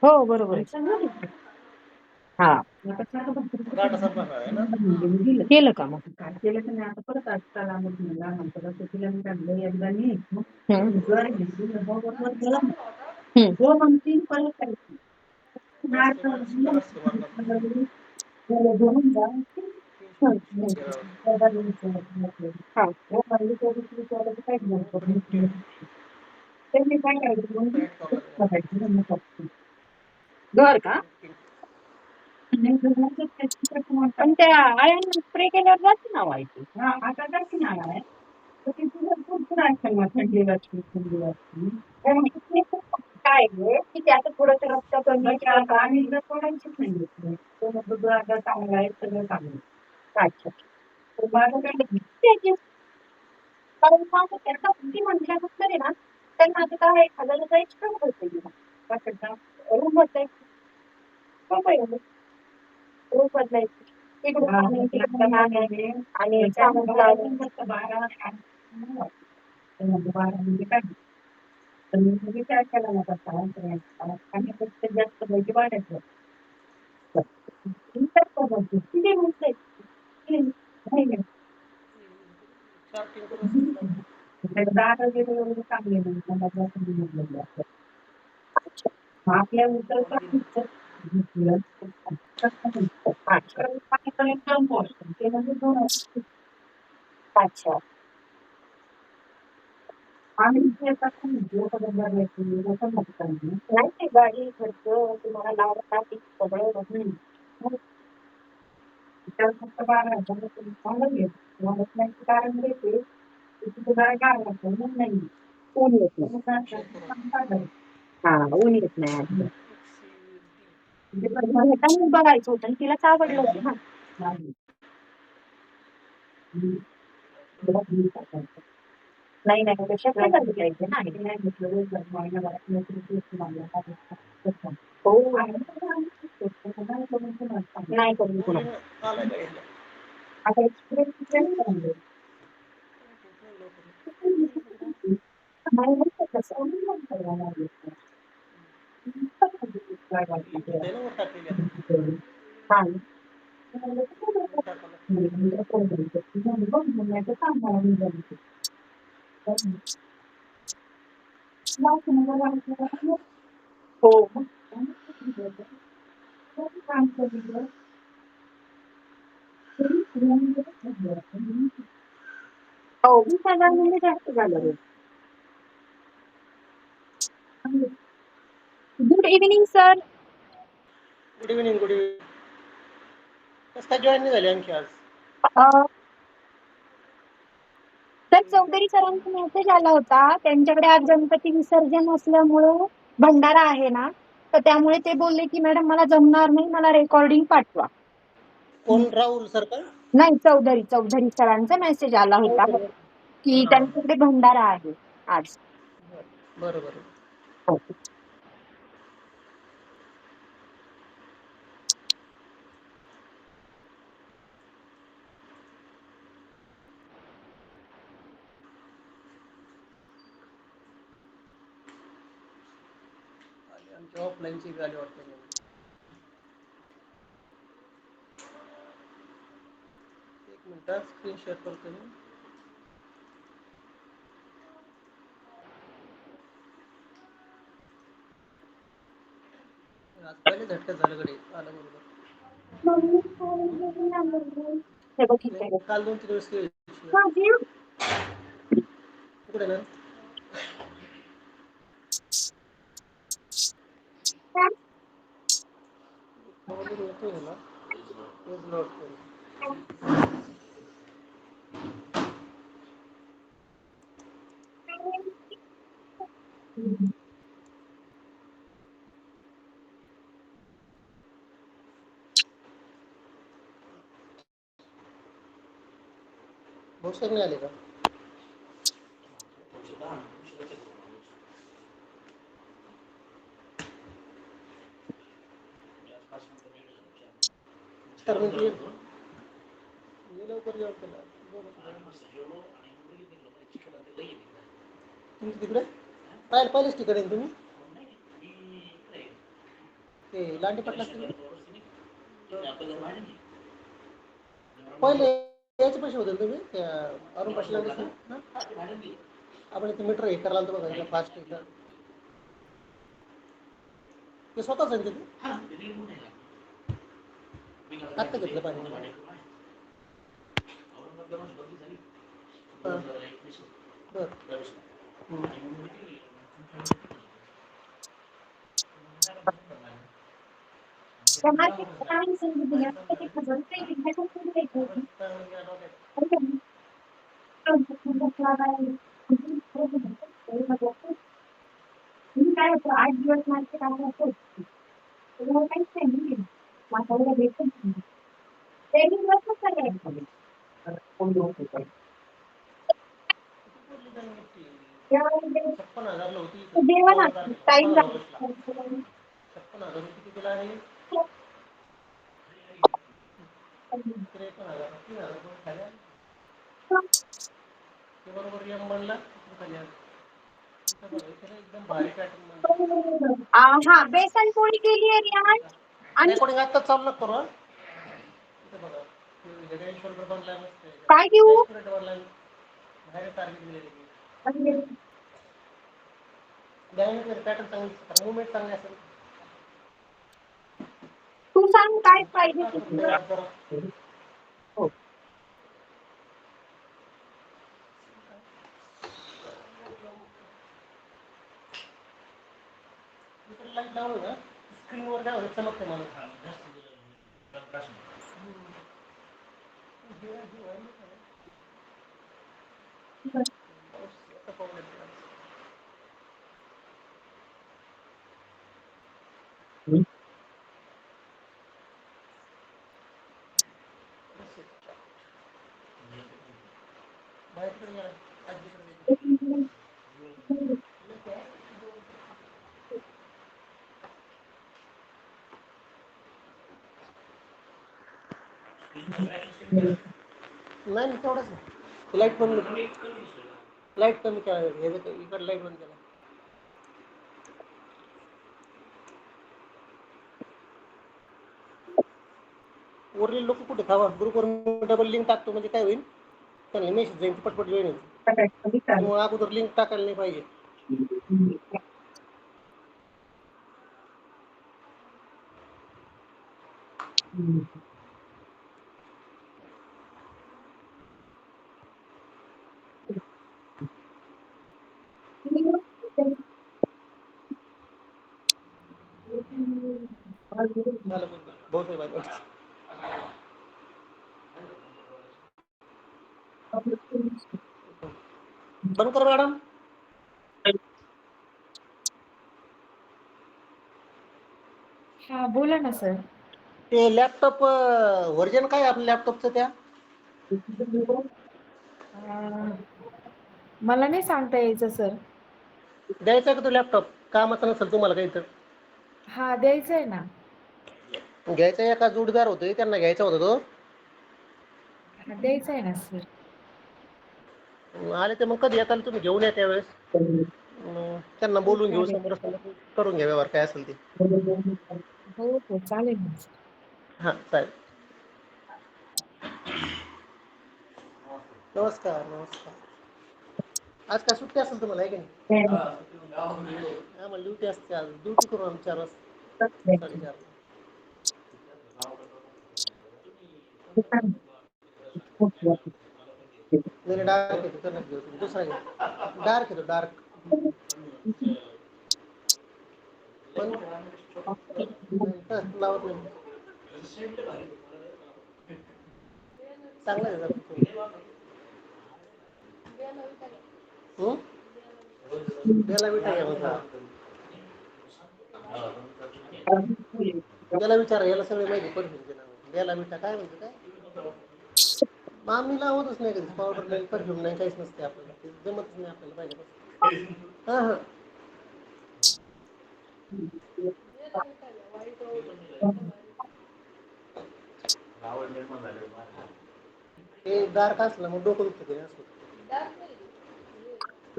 हो बरोबर हा केलं का मग केलं की नाही आता परत आजकाल नंतर तिला मी काढलं एकदा मी हो म्हणतील परत काढतील. घेऊन जा. हा हो म्हणली तरी ती त्याला काय म्हणतो. त्यांनी काय करायचं म्हणून बघायचं मग बघते. घर का आणि घराचं त्याच्यात पण त्या आळ्यांना स्प्रे केल्यावर जाते ना व्हायची हा आता काय की नाही आहे. तर ते तुझं भरपूर आहे मग थंडी वाजते थंडी वाजते. काय ग की ते आता थोडं रक्त कमी आता आम्ही जर सोडायचीच नाही तो मग आता चांगला आहे सगळं चांगलं आहे. अच्छा तर माझं काय त्याची कारण माझं त्यांना किती म्हटल्यानंतर आहे ना तर माझं काय 1000 एक्स्ट्रा होते रूम बदलायची रूम बदलायची आणि बारा म्हणजे काय तर मी विचार केला ना तसा आणि जास्त पैसे वाढायचं किती म्हणते दार वगैरे चांगले नाही आपल्या उतर ते म्हणजे दोन अच्छा आम्ही नाही नाही ते गाडी खर्च तुम्हाला लावता सगळं फक्त 12,000 कारण देते तुला काय म्हणून नाही ऊन येत हा ऊन येत नाही आधी बघायचं होतं आणि तिलाच आवडलं होतं ना नाही नाही ते शक्य झालं पाहिजे ना हो नाही करून पुन्हा आता एक्सपिरियन्स हा हो हो 20,000 म्हणजे जास्त झालं good evening sir good evening good evening कसं काय जॉईन नाही झाली आणखी आज सर चौधरी सरांचा मेसेज आला होता त्यांच्याकडे आज गणपती विसर्जन असल्यामुळं भंडारा आहे ना तर त्यामुळे ते बोलले की मॅडम मला जमणार नाही मला रेकॉर्डिंग पाठवा कोण राहुल सर का नाही चौधरी सरांचा मेसेज आला होता की त्यांच्याकडे भंडारा आहे आज बरं बरं हो. आमची ऑफलाईनची गाडी वाटते एक मिनिट स्क्रीन शेअर करतो मी आज पहिले झटक्यात झालं गडी आलं हे बरोबर बघितलं काल 2-3 दिवस केली कुठे ना होतो ना तेच नोट बहुतेक नाही आले का तर म्हणजे लवकर जेवण केलं तुमचं तिकडे पाहिलंच तिकडे तुम्ही ते लांडी पटला पहिले याचे पैसे होते तुम्ही त्या अरुण पाटील आपण इथे मीटर हे करायला तर बघा फास्ट ते स्वतःच आहे ते आत्ता घेतलं पाणी त्या मार्केट प्राणी संघटनेने आता ते 1,000 रुपये इंजेक्शन करून द्यायचं होतं. तुम्ही काय होतं 8 दिवस मार्केट आलं असं होतं. त्याच्यामुळे काहीच नाही ना. माणसाला भेटत नाही. त्यांनी दिवसच करायचं. त्यावेळी 56,000 होती जेवण टाईम 56,000 किती दिला आहे 53,000 3,000 खाल्या ते बरोबर एम बनला खाली एकदम भारी पॅटर्न हा बेसन पोळी केली आहे रियान आणि रेकॉर्डिंग आत्ताच चालू नका करू हं. इथे बघा हेड शोल्डर बनलाय मस्त काय घेऊ एक्युरेट बनलाय बाहेर टार्गेट दिलेली डायमेंट पॅटर्न चांगली मुवमेंट चांगली असेल तू सांग काय पाहिजे तुला हो लाईट लावलं ना स्क्रीनवर काय होतं चमकते मला बाहेरकडे गेला आजीकडे नाही तेवढंच नाही लाईट कमी लाईट कमी केला इकडे लाईट बंद केला उरलेले लोक कुठे थांबा ग्रुपवर डबल लिंक टाकतो म्हणजे काय होईल त्यांना मेसेज जाईल पटपट जॉईन होईल त्यामुळे अगोदर लिंक टाकायला नाही पाहिजे झालं बहुत आहे बाय बंद कर मॅडम हा बोला ना सर ते लॅपटॉप व्हर्जन काय आपल्या लॅपटॉपचं त्या मला नाही सांगता यायचं सर द्यायचा का तो लॅपटॉप कामाचा नसेल तुम्हाला काही तर हा द्यायचं आहे ना घ्यायचा एका जोडीदार होते त्यांना घ्यायचा होता तो द्यायचं आहे ना सर आले ते मग कधी येताल तुम्ही घेऊन या त्यावेळेस त्यांना हो बोलून घेऊ चालेल समोर करून घ्या व्यवहार काय असेल ते हो हो चालेल ना सर हां चालेल नमस्कार नमस्कार आज काय सुट्टी असेल तुम्हाला आहे की नाही आम्हाला ड्युटी असते आज ड्युटी करू आम्ही 4 वाजता 4:30 नाही डार्क येतो तर घेऊ दुसरा घेऊ डार्क येतो डार्क पण लावत नाही चांगला आहे बेला विटा घ्या त्याला विचारा याला सगळे माहिती परफ्यूमचे नाव बेला विटा काय म्हणतो काय आम्ही लावतच नाही कधी पावडर नाही परफ्यूम नाही काहीच नसते आपल्याला ते जमतच नाही आपल्याला पाहिजे हां हां ते डार्क असलं मग डोकं दुखतं ते असं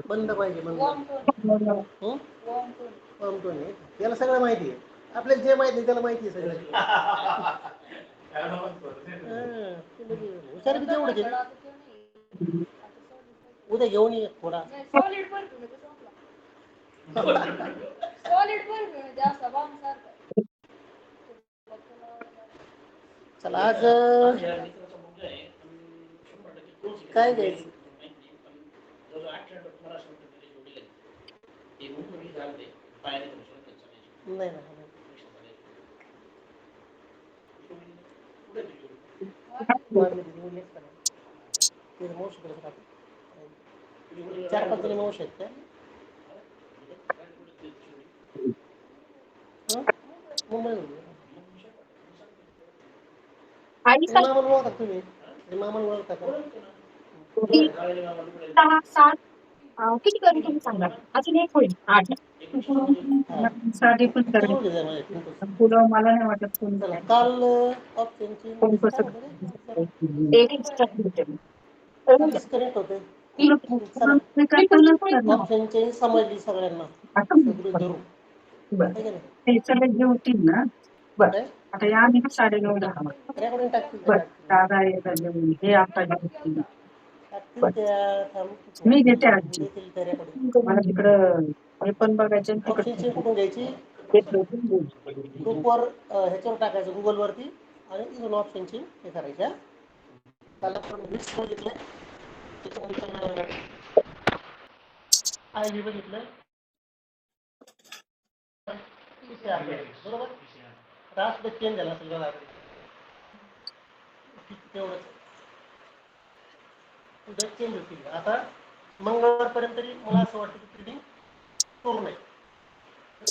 बंद पाहिजे बंद याला सगळं माहिती आहे आपल्याला जे माहिती त्याला माहिती आहे सगळं. हुशार बी तेवढं उद्या घेऊन ये थोडा. चला आज काय घ्यायचं? नाही ना चार पाच जणी मावशी आहेत त्या मुंबईमध्ये. आई मामाला ओळखता तुम्ही? मामाला ओळखता का? 6, 7 किती करू तुम्ही सांगा? अजून एक होईल 8. साधी पण किती करायची मोठी आहे माझी पिंटू? पुढं मला नाही वाटत कोणी चला काल ऑप्शनची कोण काय कसं होतं एक एक्स्ट्रा करून द्या. डिस्कनेक्ट होते. चला ते करतानाच करणार. ऑप्शनची समजली सगळ्यांना आता सगळी धरून बरं है का नाही? ते सगळे जे होतील ना बरं काय आता या आम्ही 9:30 रेकॉर्डिंग टाकतील बरं त्या दादा येतात जेवून हे आता जेवतील. टाकतील त्या थांब मी घेते आजची देतील त्या रेकॉर्डिंग. मला तिकडं हे पण बघायचं आणि ऑप्शनची कुठून घ्यायची? तिकडं ग्रुपवर ह्याच्यावर टाकायचं गुगलवरती आणि तिथून ऑप्शनची हे करायच्या. त्याला आपण लिस्ट बघितलं त्याच्यानंतर आय डी बघितलं बरोबर. रास्त चेंज झाला असेल बघा तेवढंच उद्या चेंज होतील. आता मंगळवारपर्यंत तरी मला असं वाटतं की प्रिंटिंग करू नये.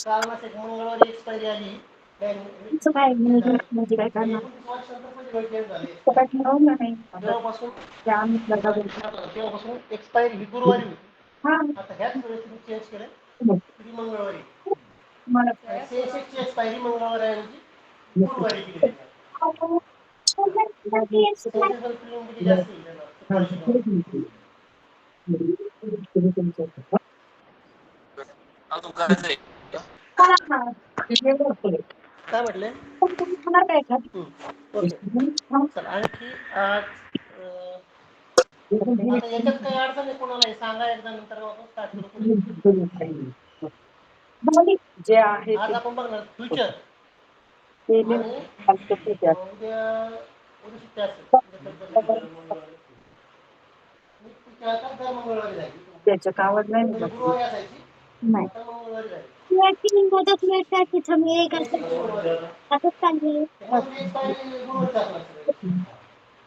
कारण असं एक मंगळवारी एक्सपायरी आली तुमचं काय म्हणजे काय करणार? 29 वर्षानंतर चेंज झाले. काय ठरवलं नाही. तेव्हापासून ते आम्ही बघा बघू. तेव्हापासून एक्सपायरी ही गुरुवारी होती. हां. आता ह्याच वेळेस तुम्ही चेंज केलं ती मंगळवारी. मला सेन्सेक्सची एक्सपायरी मंगळवारी ऐवजी गुरुवारी केली. सेन्सेक्सला प्रीमियम किती जास्त येईल त्याला? अजून करायचंय. काय म्हटले? होणार काय का? ओके. चला आणखी आज आता याच्यात काही अडचण आहे कोणाला सांगा एकदा नंतर आपण स्टार्ट करू पुढे. जे आहे आज आपण बघणार फ्युचर ते आणि लिहून उद्या उद्या सुट्टी असेल. दर मंगळवारी जायची. त्याच्यात आवाज नाही निघत. गुरुवारी असायची नाही. आता मंगळवारी जायची. मदत मिळते तिथं मी एक असंच चालली. गुरुवारी जायचं.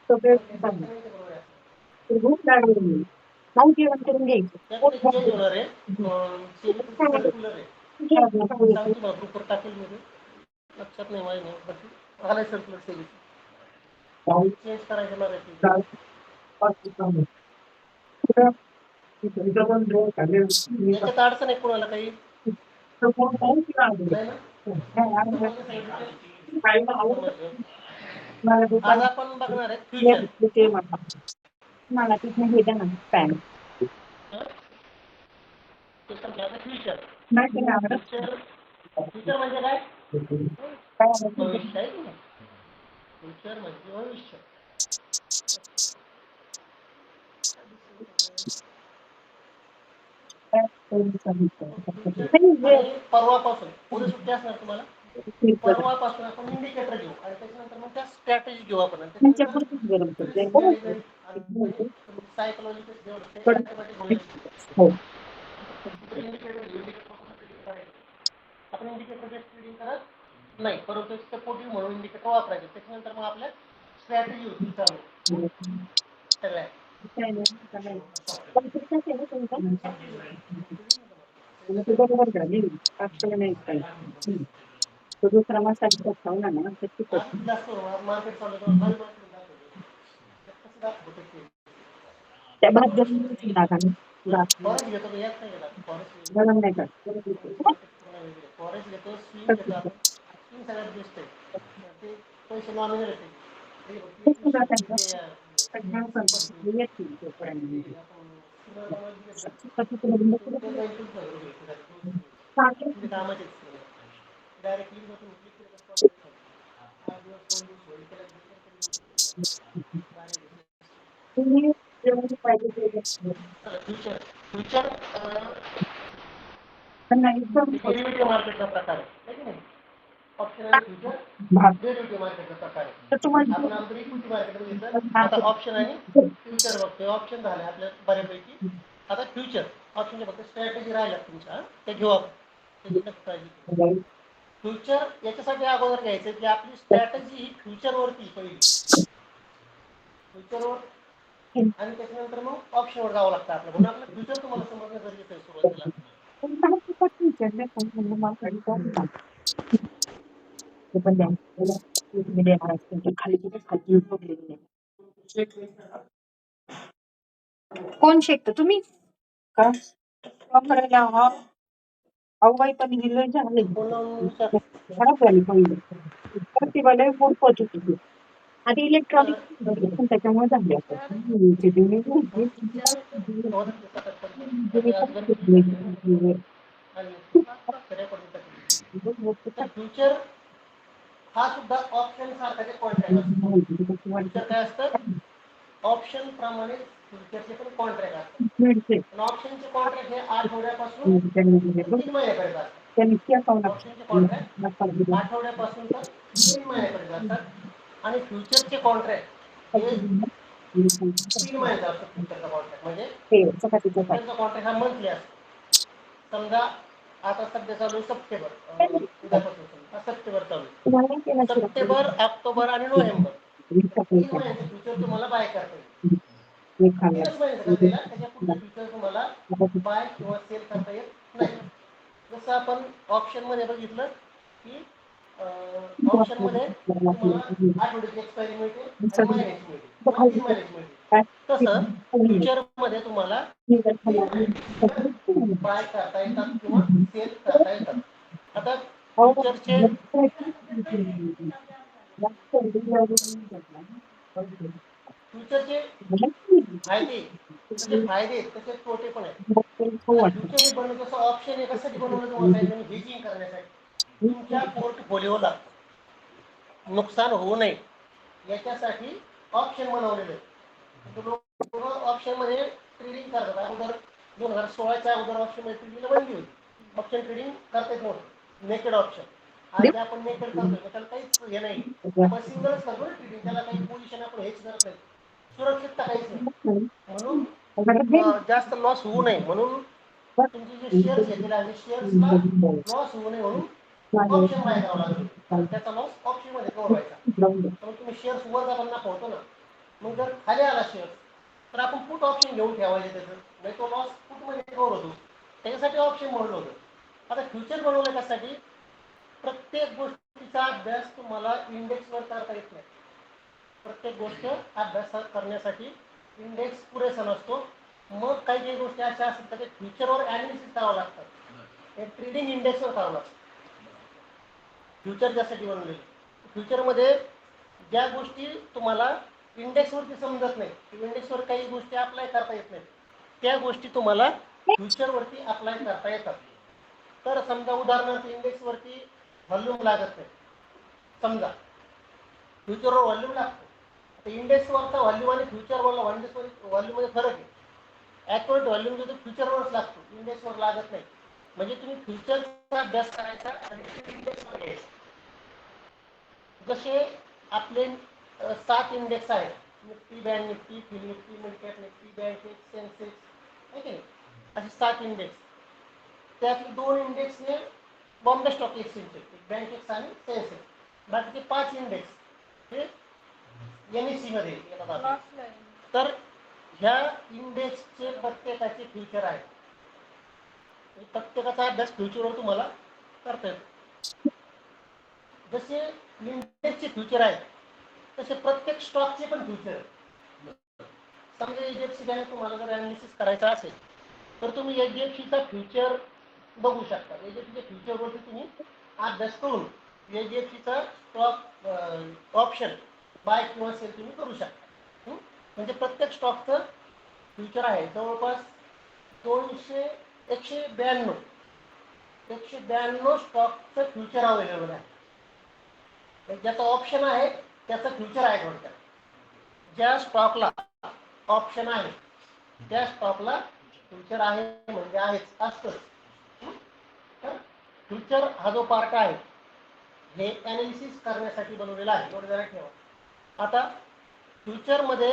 सगळे भूक लागली. जाऊन जेवण करून घ्यायचं. त्याकडे चेंज होणार आहे. कूलर आहे. सांगतो ना ग्रुपवर टाकेल मी. लक्षात नाही माझ्या नाही आलाय सर्क्युलर सेल चेंज करायचं मराठी. याच्यात अडचण आहे कोणाला काही नाही ना? आज आपण बघणार आहे फ्युचर. मला तिथनं हे द्या ना पॅन. फ्युचर नाही फ्युचर म्हणजे काय? भविष्य आहे की नाही? फ्युचर म्हणजे भविष्य. आणि परवापासून उद्या सुट्टी असणार तुम्हाला. परवापासून आपण इंडिकेटर घेऊ आणि त्याच्यानंतर मग त्या स्ट्रॅटेजी घेऊ आपण आणि त्याच्यानंतर सायकोलॉजिकल हो आपण इंडिकेटर बेस्ड ट्रेडिंग करत नाही, परंतु सपोर्टिव्ह म्हणून इंडिकेटर वापरायचे. त्याच्यानंतर मग आपल्या स्ट्रॅटेजी होती चालू सगळ्या. बरोबर नाही तो दुसरा मसाला खाऊना ना आज जास्त मार्केट चालू आहे भारी मार्केट दाखवतो. त्या भात गरम फॉरेस्ट घेतो यात नाही गेला फॉरेस्ट नाही का फॉरेस्ट घेतो स्विंग घेतो आपण. स्विंग सगळ्यात बेस्ट आहे. ते पैसे नॉमिनल कामाचे डायरेक्टली बसून क्लिक केलं तर solve होईल. 8 दिवस 2 दिवस होईल त्याला तुम्ही जेवढी पाहिजे तेवढं फ्युचर फ्युचर त्यांना एकदम डेरिव्हेटिव्ह मार्केटचा प्रकार आहे की नाही. ऑप्शन आणि फ्युचर भाग डेरिव्हेटिव्ह मार्केटचा प्रकार आहे. तर तुम्हाला आपण अगोदर इक्विटी मार्केट बघितलं, आता ऑप्शन आणि फ्युचर बघतोय. ऑप्शन झाले आपल्या बऱ्यापैकी. आता फ्युचर ऑप्शनचे फक्त स्ट्रॅटेजी राहिल्या तुमच्या, ते घेऊ आपण. त्याची नक्की काळजी घेऊ. फ्युचर याच्यासाठी अगोदर घ्यायचं की आपली स्ट्रॅटेजी ही फ्युचरवरती पहिली, फ्युचरवर आणि त्याच्यानंतर मग ऑप्शनवर जावं लागतं आपलं. म्हणून आपलं फ्युचर तुम्हाला समजणं गरजेचं आहे सुरुवातीला. खाली कुठे खाली कोण शेकतं तुम्ही? का करायला हा अवघाई पण दिलं झाले फोन लावून विचार. खराब झाली पहिली ती मला मोड पहोच होती आधी इलेक्ट्रॉनिक त्याच्यामुळे झाली असं तर फ्युचर हा सुद्धा ऑप्शन सारखाचे कॉन्ट्रॅक्ट असतो. फ्युचर काय असतं, ऑप्शन प्रमाणे फ्युचरचे पण कॉन्ट्रॅक्ट असतात. ऑप्शनचे कॉन्ट्रॅक्ट हे आठवड्यापासून 3 महिन्यापर्यंत असतात. ऑप्शनचे कॉन्ट्रॅक्ट आठवड्यापासून तर 3 महिन्यापर्यंत असतात आणि फ्युचरचे कॉन्ट्रॅक्ट हे 3 महिन्याचा असतो. फ्युचरचा कॉन्ट्रॅक्ट म्हणजे फ्युचरचा कॉन्ट्रॅक्ट हा मंथली असतो. समजा आता सध्या चालू आहे सप्टेंबर, उद्यापासून सप्टेंबर चालू आहे. सप्टेंबर, ऑक्टोबर आणि नोव्हेंबर 3 महिन्याचे फ्युचर तुम्हाला बाय करता येईल. 3च महिन्याचा करता येईल. त्याच्या पुढचं फ्युचर तुम्हाला बाय किंवा सेल करता येत नाही. जसं आपण ऑप्शनमध्ये बघितलं की ऑप्शनमध्ये तुम्हाला आठवड्याची एक्सपायरी मिळते आणि महिन्याची मिळते किंवा 3 महिन्याची मिळते. तसं फ्युचरमध्ये तुम्हाला 3 महिन्याचे फ्युचर बाय करता येतात किंवा सेल करता येतात. आता फ्युचरचे फायदे फायदे तसे तोटे पण आहेत. आता फ्युचर हे बनवलं तसं ऑप्शन कशासाठी बनवलं तुम्हाला सांगितलं, हेजिंग करण्यासाठी. तुमच्या पोर्टफोलिओला नुकसान होऊ नये याच्यासाठी ऑप्शन बनवलेले आहेत. ऑप्शन मध्ये ट्रेडिंग करतात. अगोदर 2016च्या अगोदर ऑप्शन मध्ये ट्रेडिंगला बंदी होती. ऑप्शन ट्रेडिंग करता येत नव्हतं, नेकेड ऑप्शन. आज आपण नेकेड करतोय, त्याला काहीच हे नाही. आपण सिंगलच करतो ना ट्रेडिंग, त्याला काही पोझिशन आपण हेच करत नाही, सुरक्षितता काहीच नाही. म्हणून जास्त लॉस होऊ नये म्हणून तुमचे जे शेअर्स घेतलेले आहे शेअर्सला लॉस होऊ नये म्हणून ऑप्शन बाय करावं लागेल. त्याचा लॉस ऑप्शन मध्ये कव्हर व्हायचा. मग तुम्ही शेअर्स वर जाताना पोहतो ना, मग जर खाली आला शेअर्स तर आपण पुट ऑप्शन घेऊन ठेवायचे त्याचं, नाही तो लॉस पुट मध्ये कव्हर होतो. त्याच्यासाठी ऑप्शन बनवलं होतं. आता फ्युचर बनवलं त्यासाठी प्रत्येक गोष्टीचा अभ्यास तुम्हाला इंडेक्सवर करता येत नाही. प्रत्येक गोष्ट अभ्यास करण्यासाठी इंडेक्स पुरेसा नसतो. मग काही काही गोष्टी अशा असतात की फ्युचरवर ॲनालिसिस करावं लागतं. हे ट्रेडिंग इंडेक्सवर करावं लागतं. फ्युचर ज्यासाठी बनवलेलं, फ्युचरमध्ये ज्या गोष्टी तुम्हाला इंडेक्सवरती समजत नाही, इंडेक्सवर काही गोष्टी अप्लाय करता येत नाही, त्या गोष्टी तुम्हाला फ्युचरवरती अप्लाय करता येतात. तर समजा उदाहरणार्थ इंडेक्सवरती व्हॉल्यूम लागत नाही, समजा फ्युचरवर व्हॉल्यूम लागतो. तर इंडेक्सवरचा व्हॉल्यूम आणि फ्युचरवरला व्हॉल्यूममध्ये फरक आहे. ॲक्युरेट व्हॉल्यूम जो तो फ्युचरवरच लागतो, इंडेक्सवर लागत नाही. म्हणजे तुम्ही फ्युचरचा अभ्यास करायचा आणि इंडेक्सवर घ्यायचा. जसे आपले 7 इंडेक्स आहेत, Nifty, bank Nifty, fin Nifty, mid cap Nifty, Bankex, Sensex, आहे की नाही, असे 7 इंडेक्स. त्यातले 2 इंडेक्स हे बॉम्बे स्टॉक एक्सचेंजचे, बँकेक्स आणि सेन्सेक्स. बाकीचे 5 इंडेक्स हे NSE मध्ये येतात. तर ह्या इंडेक्सचे प्रत्येकाचे फ्युचर आहेत. प्रत्येकाचा अभ्यास फ्युचरवर तुम्हाला करता येतो. जसे इंडेक्सचे फ्युचर आहेत तसे प्रत्येक स्टॉकचे पण फ्युचर आहेत. समजा HDFC बँक तुम्हाला जर ॲनालिसिस करायचा असेल तर तुम्ही HDFCचा फ्युचर बघू शकता. HDFCच्या फ्युचरवरती तुम्ही अभ्यास करून HDFCचा स्टॉक ऑप्शन बाय किंवा सेल तुम्ही करू शकता. म्हणजे प्रत्येक स्टॉकचं फ्युचर आहे. जवळपास 192 192 स्टॉकचं फ्युचर अवेलेबल आहे. ज्याचं ऑप्शन आहे त्याचं फ्युचर आहे थोडक्यात. ज्या स्टॉकला ऑप्शन आहे त्या स्टॉकला फ्युचर आहे म्हणजे आहेच असतं. तर फ्युचर हा जो पार्ट आहे हे ॲनालिसिस करण्यासाठी बनवलेला आहे. एवढं जरा ठेवा. आता फ्युचरमध्ये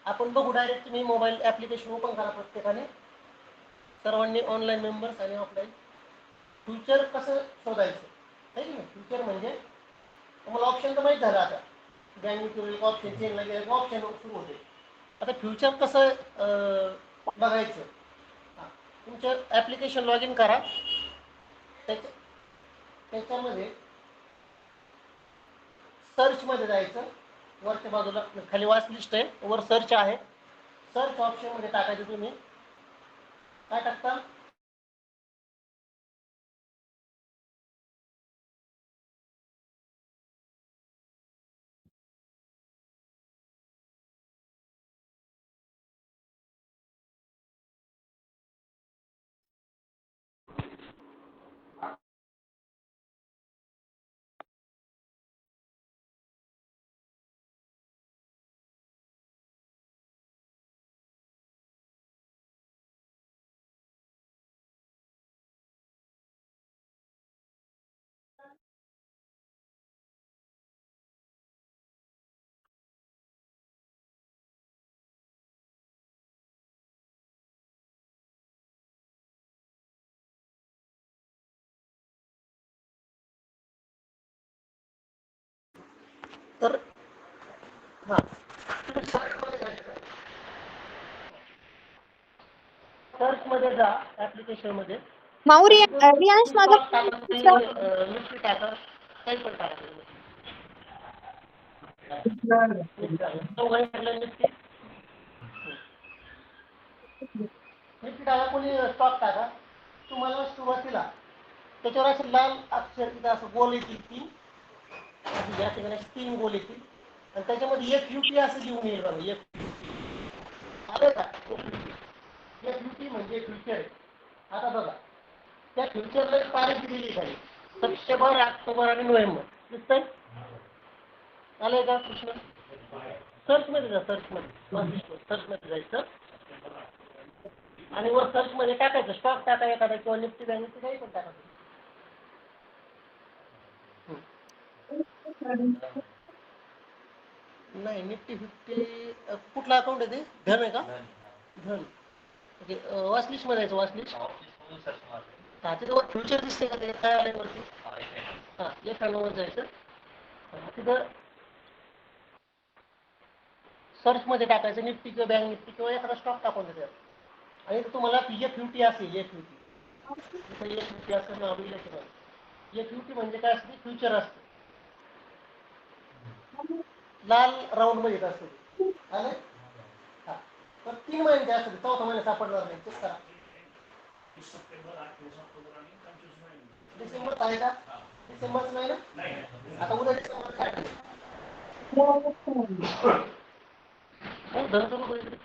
आपण बघू. डायरेक्ट तुम्ही मोबाईल ॲप्लिकेशन ओपन करा प्रत्येकाने, सर्वांनी, ऑनलाईन मेंबर्स आणि ऑफलाईन. फ्युचर कसं शोधायचं आहे की नाही. फ्युचर म्हणजे तुम्हाला ऑप्शन तर माहीत झालं. आता बँक ऑप्शन चेंज लागेल ऑप्शन सुरू होते. आता फ्युचर कसं बघायचं. तुमचं ॲप्लिकेशन लॉग इन करा. त्याच्यामध्ये सर्चमध्ये जायचं. वरच्या बाजूला खाली वाच लिस्ट आहे, वर सर्च आहे. सर्च ऑप्शनमध्ये टाकायचं. तुम्ही काय टाकता. तर हां, सर्चमध्ये जा ॲप्लिकेशनमध्ये. माऊरी आणि तिथं रियांश तुम्ही माझा स्टॉक टाका, तुम्ही सर निफ्टी टाका, काही पण टाका. निफ्टी निफ्टी टाका, कोणी स्टॉक टाका. तुम्हाला सुरुवातीला त्याच्यावर असं लाल अक्षर तिथं असं गोल येतील 3. या ठिकाणी 3 गोल येतील आणि त्याच्यामध्ये एक युटी असं लिहून येईल बघा. एक आलं का. एक युटी म्हणजे फ्युचर आहे. आता बघा त्या फ्युचरला एक तारीख दिलेली खाली, सप्टेंबर, ऑक्टोबर आणि नोव्हेंबर. दिसतंय. आलंय का कृष्ण. सर्चमध्ये जा. सर्चमध्ये जायचं आणि वर सर्चमध्ये टाकायचं स्टॉक टाका एखादा किंवा निफ्टी बँक निफ्टी काही पण टाकायचं. नाही निफ्टी 50 कुठला अकाउंट आहे ते. धन आहे का. धन म्हणजे वाचलिस्टमध्ये जायचं. वाचलिस्ट हा तिथं फ्युचर दिसते का. ते काय आलंय वरती. हां 91 जायचं. तिथं सर्चमध्ये टाकायचं निफ्टी किंवा बँक निफ्टी किंवा एखादा स्टॉक टाकून देतात. आणि तुम्हाला एक युटी असेल. एक युटी तिथं एक युटी असं नाव लिहिलं. एक युटी म्हणजे काय असते. फ्युचर असते. लाल राऊंड मध्ये असते. आलं. हा तर 3 महिन्याचे असते. 4था महिना सापडणार नाही. चेक करा. डिसेंबर आहे का. डिसेंबरच नाही ना. आता उद्या डिसेंबर काय धन सुरू होईल.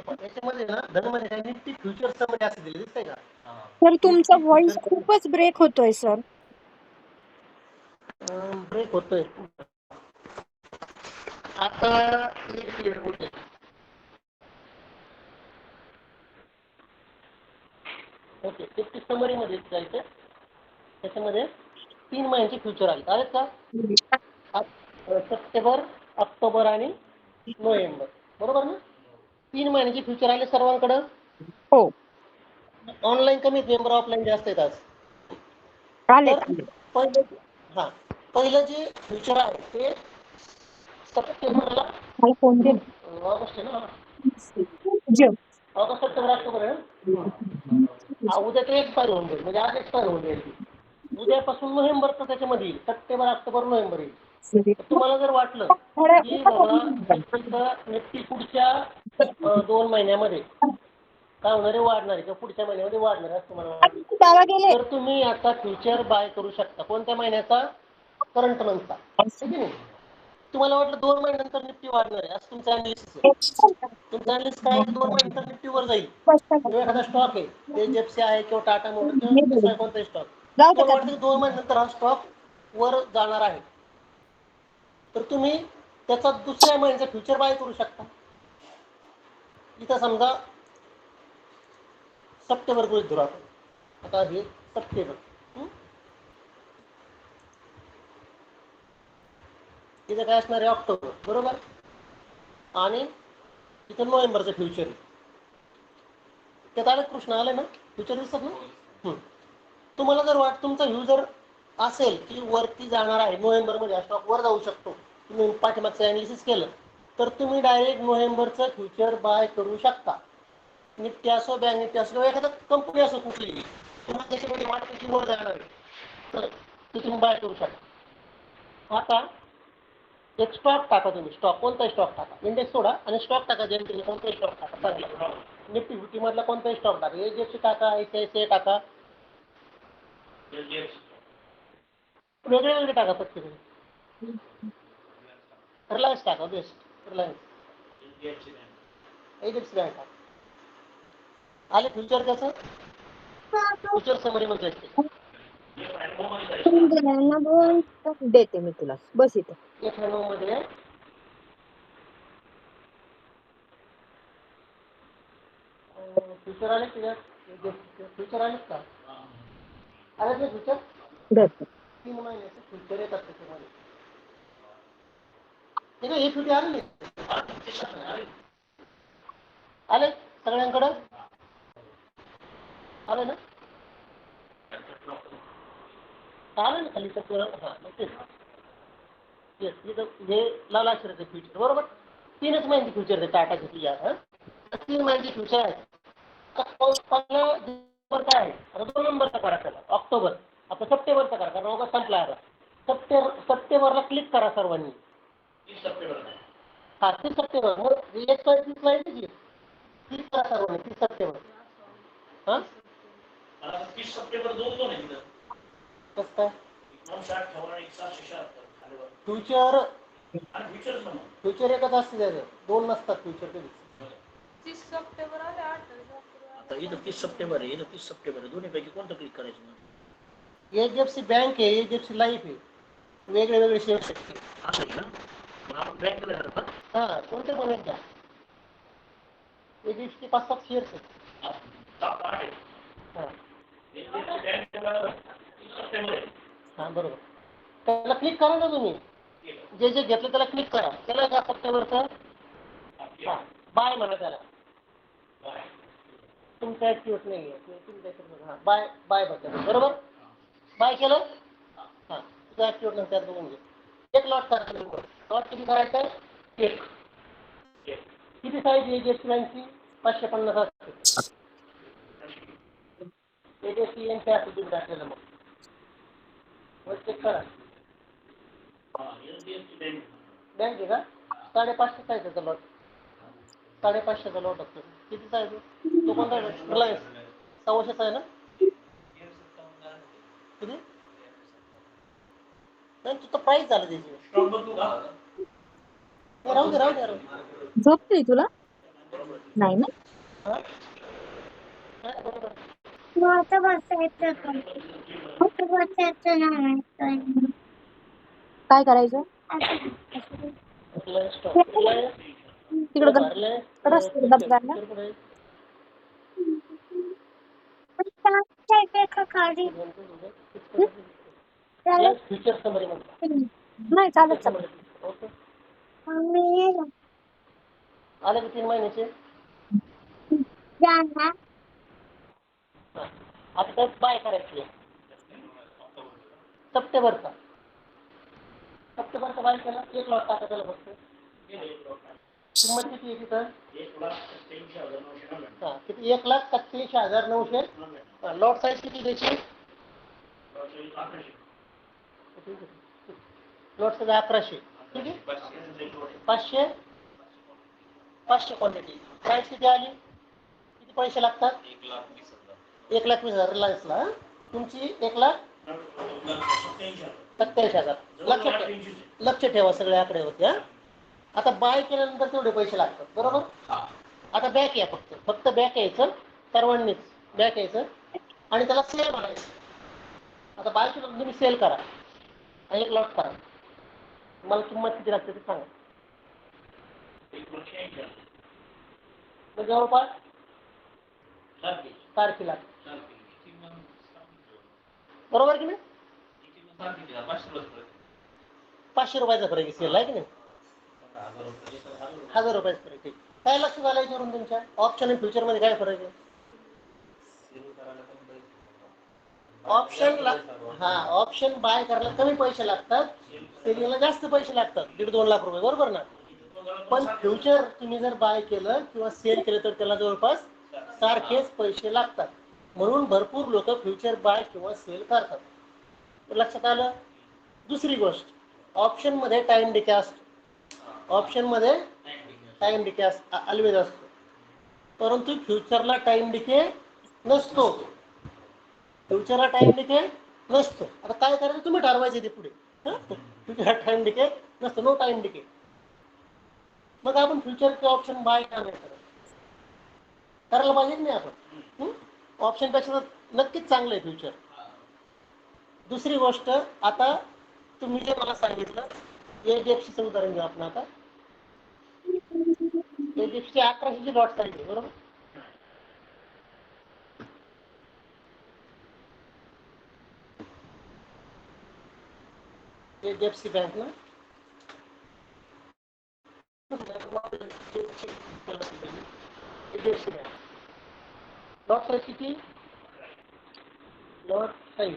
त्याच्यामध्ये ना धनमध्ये काय निफ्टी फ्युचर मध्ये असं दिलं दिसतंय का. सर तुमचा निफ्टी व्हॉइस फ्युचर खूपच ब्रेक होतोय सर. ब्रेक होतोय. आता क्लिअर होते. ओके. निफ्टी समरीमध्ये जायचं. त्याच्यामध्ये 3 महिन्याचे फ्युचर आहेत का. सप्टेंबर, ऑक्टोबर आणि नोव्हेंबर. बरोबर ना. 3 महिन्याचे फ्युचर आले सर्वांकडं. हो ऑनलाईन कमी मेंबर, ऑफलाईन जास्त आहेत आज. आलेत तर पहिलं जे फ्युचर आहे ते सप्टेंबरला. मला फोन दे. ऑगस्ट आहे ना. जेव. ऑगस्ट सप्टेंबर ऑक्टोबर आहे. उद्या ते एक्सपायर होऊन जाईल. म्हणजे आज एक्सपायर होऊन जाईल. उद्यापासून नोव्हेंबरचं त्याच्यामध्ये येईल. सप्टेंबर, ऑक्टोबर, नोव्हेंबर येईल. तर तुम्हाला जर वाटलं खरं की बाबा निफ्टी पुढच्या 2 महिन्यामध्ये काय होणार आहे, वाढणार आहे किंवा पुढच्या महिन्यामध्ये वाढणार आहे असं तुम्हाला वाटलं, गावा गेले तर तुम्ही आता फ्युचर बाय करू शकता. कोणत्या महिन्याचा? करंट मंथचा. ठीक आहे. तुम्हाला वाटलं 2 महिन्यानंतर निफ्टी वाढणार आहे असं तुमचं अनालिसिस आहे. तुमचं अनालिसिस काय आहे? 2 महिन्यानंतर निफ्टी वर जाईल किंवा एखादा स्टॉक आहे, एचडीएफसी आहे किंवा टाटा मोटर किंवा दुसरा कोणताही स्टॉक, जाऊ तुम्हाला दे वाटतं की 2 महिन्यानंतर हा स्टॉक वर जाणार आहे, तर तुम्ही त्याचा दुसऱ्या महिन्याचा फ्युचर बाय करू शकता. इथं समजा सप्टेंबर गृहीत धरू आपण. आता हे सप्टेंबर, इथं काय असणार आहे? ऑक्टोबर, बरोबर. आणि इथं नोव्हेंबरचं फ्युचर आहे. त्यात आलं कृष्ण आलं ना, फ्युचर दिसत ना. तुम्हाला जर तुमचा व्ह्यू जर असेल की वरती जाणार आहे, नोव्हेंबरमध्ये हा स्टॉक वर जाऊ शकतो, तुम्ही पाठीमागचं अनालिसिस केलं, तर तुम्ही डायरेक्ट नोव्हेंबरचं फ्युचर बाय करू शकता. निफ्टी असो, बँक निफ्टी असो किंवा एखादा कंपनी असो कुठलीही, तुम्हाला त्याच्यामध्ये वाटतं की वर जाणार आहे, तर ते तुम्ही बाय करू शकता. आता एक स्टॉक टाका तुम्ही. स्टॉक कोणताही स्टॉक टाका, इंडेक्स सोडा आणि स्टॉक टाका. जनरली कोणताही स्टॉक टाका, चांगला निफ्टी फिफ्टी मधला कोणताही स्टॉक टाका. एचडीएफसी टाका, आयसीआयसीआय टाका, वेगळे वेगळे टाका प्रत्येक. रिलायन्स टाका, बेस्ट रिलायन्स, एचडीएफसी बँक टाका. आले फ्युचर त्याचं फ्युचर समरी मध्ये असते. देते मी तुला, बस इथं. एक मध्ये फ्युचर आले फ्युचर आलेत का? आले ना फ्युचर? 3 महिन्याचे फ्युचर येतात त्याच्यामध्ये. ठीक आहे, इक्विटी आले आले सगळ्यांकडं आले ना? आले ना खाली तर हां तेच हे लाल अक्षराचे फ्युचर, बरोबर. 3च महिन्याचे फ्युचर आहे टाटाचे तुझ्या. 3 महिन्याचे फ्युचर आहे. काय आहे? आता 2 नंबरचा करा त्याला, ऑक्टोबर. आता सप्टेंबरचा करा, कारण ऑगस्ट संपला आहे. सप्टेंबरला क्लिक करा सर्वांनी. 30 सप्टेंबर. हा 30 सप्टेंबर. मग एक 30 ला येते की क्लिक करा सर्वांनी 30 सप्टेंबर. हां 30 सप्टेंबर 2 आहे तिथं. कसं काय? फ्युचर फ्युचर एकच असते त्याचं, 2 नसतात फ्युचर कधी. 30 सप्टेंबर आले, 28 आता इथं 30 सप्टेंबर आहे, इथं 30 सप्टेंबर आहे. दोन्हीपैकी कोणतं क्लिक करायचं मग? एचडीएफसी बँक आहे, एचडीएफसी लाईफ आहे, वेगळे वेगळे शेअर्स आहेत. असं आहे का? मग आपण बँकेला जातो. हां कोणते पण एकदा एचडीएफसी 5-7 शेअर्स आहेत. हां हां बरोबर. त्याला क्लिक करा ना तुम्ही. जे जे घेतलं त्याला क्लिक करा. त्याला का सप्टेंबरचं हां बाय म्हणा त्याला. तुमचं ॲक्टिव्ह नाही आहे, तुमच्या हां बाय बाय बघा, बरोबर. बाय केलं हां तुझं ॲक्टिव्ह नंतर बघून घे. एक लॉट करा तुम्ही. लॉट किती करायचं आहे? एक. किती साईज आहे एचडीएफसी बँकची? 550 असते. एचडीएफसी यांची असते तुम्ही टाकलेलं मग चेक करा. बँक आहे का? 550 साईज त्याचा लॉट. 550चा लॉट असतो. किती साईज आहे? तो कोणता रिलायन्स 600चा आहे ना? किती? नाही तुझं प्राईस झालं त्याची. राहू दे राहू दे राहू दे. झोपतोय तुला? नाही ना? हां काय बरोबर. काय करायचं? रिलायन्स स्टॉक रिलायन्स तिकडं रिलायन्स डबगारला फ्युचर समरी म्हणतात. नाही चालत चालत. ओके आले की 3 महिन्याचे. हां. आता त्यात बाय करायची आहे सप्टेंबरचा. सप्टेंबरचा बाय केला एक लॉट टाका त्याला फक्त. किंमत किती आहे तिथं? हां किती? 1,87,900. लॉट साईज किती द्यायची? Lot size 1100. ठीक आहे. 500 क्वांटिटी. प्राइस किती आली? किती पैसे लागतात? 1,20,000 रिलायन्सला. तुमची 1,87,000. लक्ष ठेवा सगळे आकडे होते. आता बाय केल्यानंतर तेवढे पैसे लागतात, बरोबर? आता बॅक या, फक्त बॅक यायचं सर्वांनीच, बॅक यायचं आणि त्याला सेल म्हणायचं. आता बाय केलं तुम्ही सेल करा आणि एक लॉट करा. मला किंमत किती लागते ते सांगा. जवळपास तारखेला, बरोबर की नाही? 500 रुपयाचा फरक सेल आहे की नाही? 1000 रुपयाचा फरक आहे. काय लक्ष झालं याच्यावरून तुमच्या? ऑप्शन आणि फ्युचर मध्ये काय फरक आहे? ऑप्शन बाय करायला कमी पैसे लागतात, सेलिंगला जास्त पैसे लागतात, 1.5-2 लाख रुपये, बरोबर ना? पण फ्युचर तुम्ही जर बाय केलं किंवा सेल केलं तर त्याला जवळपास सारखेच पैसे लागतात. म्हणून भरपूर लोक फ्युचर बाय किंवा सेल करतात. लक्षात आलं? दुसरी गोष्ट, ऑप्शन मध्ये टाइम डिके असतो. ऑलवेज असतो, परंतु फ्युचरला टाइम डिके नसतो. आता काय करायचं तुम्ही ठरवायचं ते पुढे. फ्युचरला टाइम डिके नसतो, नो टाइम डिके. मग आपण फ्युचरचे ऑप्शन बाय का नाही करत? करायला पाहिजे नाही आपण? ऑप्शन पेक्षा नक्कीच चांगलं आहे फ्युचर. दुसरी गोष्ट, आता तुम्ही जे मला सांगितलं एचडीएफसीचं उदाहरण घेऊ आपण. आता एचडीएफसी 1100ची लॉट सांगितली, बरोबर? एचडीएफसी बँक ना, एचडीएफसी बँक लॉट साईज किती? लॉट साईज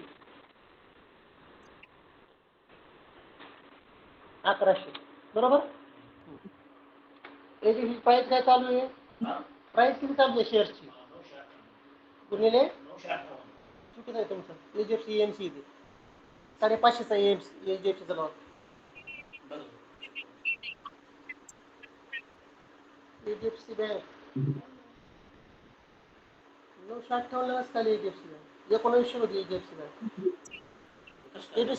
1100, बरोबर? एचडीएफसी प्राइस काय चालू आहे? प्राइस किती चालू आहे शेअर्सची? गुणिले चुकीचं आहे तुमचं. एचडीएफसी एएमसी इथे 550चा एचडीएफसीचा लॉट. एचडीएफसी बँक 958 खाली. एचडीएफसी बँक 1900 होती. एचडीएफसी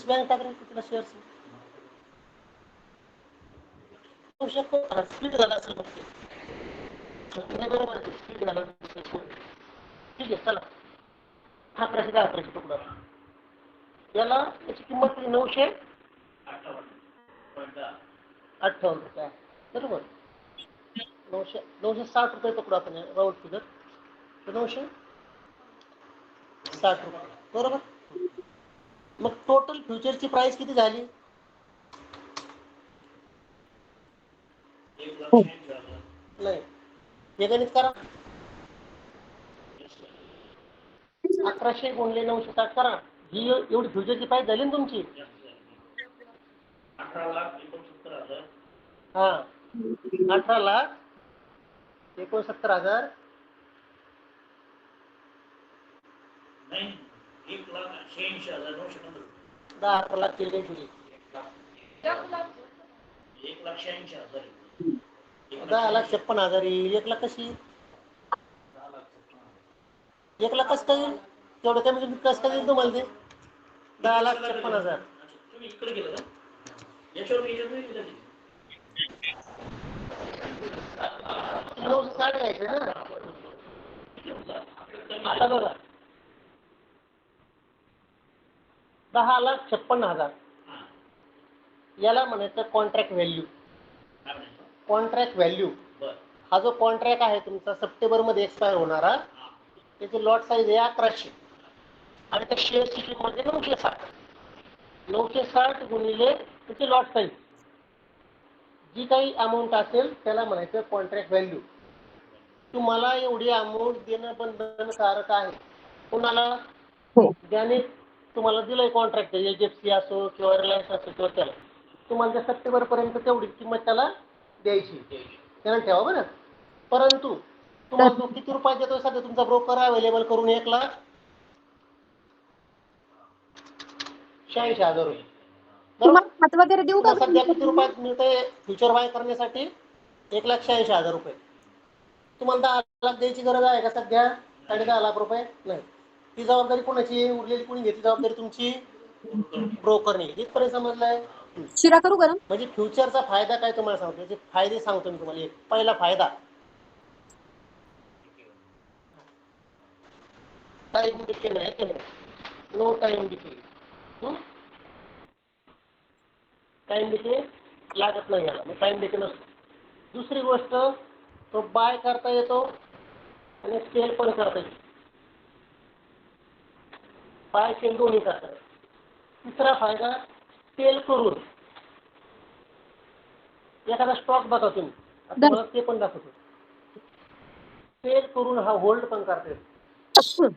बँक टाकले कितीला शेअर्स? स्प्लिट झाला असेल फक्त. बरोबर आहे, स्प्लिट झाला. ठीक आहे, चला. 1100 तुकडा. याला याची किंमत 958 रुपये, बरोबर? 960 रुपये तुकडा आपण राऊंड फिगर, 960 रुपये, बरोबर? मग टोटल फ्युचरची प्राइस किती झाली? नाही, हे गणित करा. 1100 गुणिले 960 करा. ही एवढी फ्युचरची प्राइस झाली ना तुमची. 18,69,000. हा, 18,69,000. नाही, 1,86,915. 10 लाख केली. 1,86,000. 10,56,000 येईल. 1 लाख कशी? 1 लाख कसं काय येईल? तेवढं काय म्हणजे कसं काय येईल तुम्हाला ते? 10,56,000. तुम्ही इकडे गेलं ना, याच्यावर 960 घ्यायचं ना. आता बघा, 10,56,000 याला म्हणायचं कॉन्ट्रॅक्ट व्हॅल्यू. हा जो कॉन्ट्रॅक्ट आहे तुमचा सप्टेंबर मध्ये एक्सपायर होणारा, त्याची लॉट साईज आहे 1100 आणि त्या शेअरची किंमत आहे 960 गुणिले त्याची लॉट साईज. जी काही अमाऊंट असेल त्याला म्हणायचं कॉन्ट्रॅक्ट व्हॅल्यू. तुम्हाला एवढी अमाऊंट देणं बंधनकारक आहे. कोणाला? ज्याने तुम्हाला दिलंय कॉन्ट्रॅक्ट, एचडीएफसी असो किंवा रिलायन्स असो किंवा त्याला, तुम्हाला सप्टेंबर पर्यंत तेवढी किंमत त्याला द्यायची. त्याला ठेवा बरं. परंतु तुम्हाला तो किती रुपये देतो? सध्या तुमचा ब्रोकर अवेलेबल करून 1 लाख 86,000 रुपये. बरोबर. तुम्हाला हात वगैरे देऊ का? तुम्हाला सध्या किती रुपयात मिळतंय फ्युचर बाय करण्यासाठी? 1,86,000 रुपये. तुम्हाला 10 लाख द्यायची गरज आहे का सध्या? 10.5 लाख रुपये नाही. ती जबाबदारी कोणाची? उरलेली कोणी घेतली जबाबदारी? तुमची ब्रोकरने. इथपर्यंत समजलंय? शिरा करू गरम? म्हणजे फ्युचरचा फायदा काय तुम्हाला सांगतो. त्याचे फायदे सांगतो मी तुम्हाला. एक पहिला फायदा, टाइम डिके नाही, no time decay. Time decay लागत नाही याला, टाइम डिके नसतो. दुसरी गोष्ट, तो बाय करता येतो आणि सेल पण करता येतो. बाय सेल दोन्ही करता येतो. तिसरा फायदा, सेल करून एखादा स्टॉक बघा तुम्ही, आता मला ते पण दाखवतो. सेल करून हा होल्ड पण करता येतो.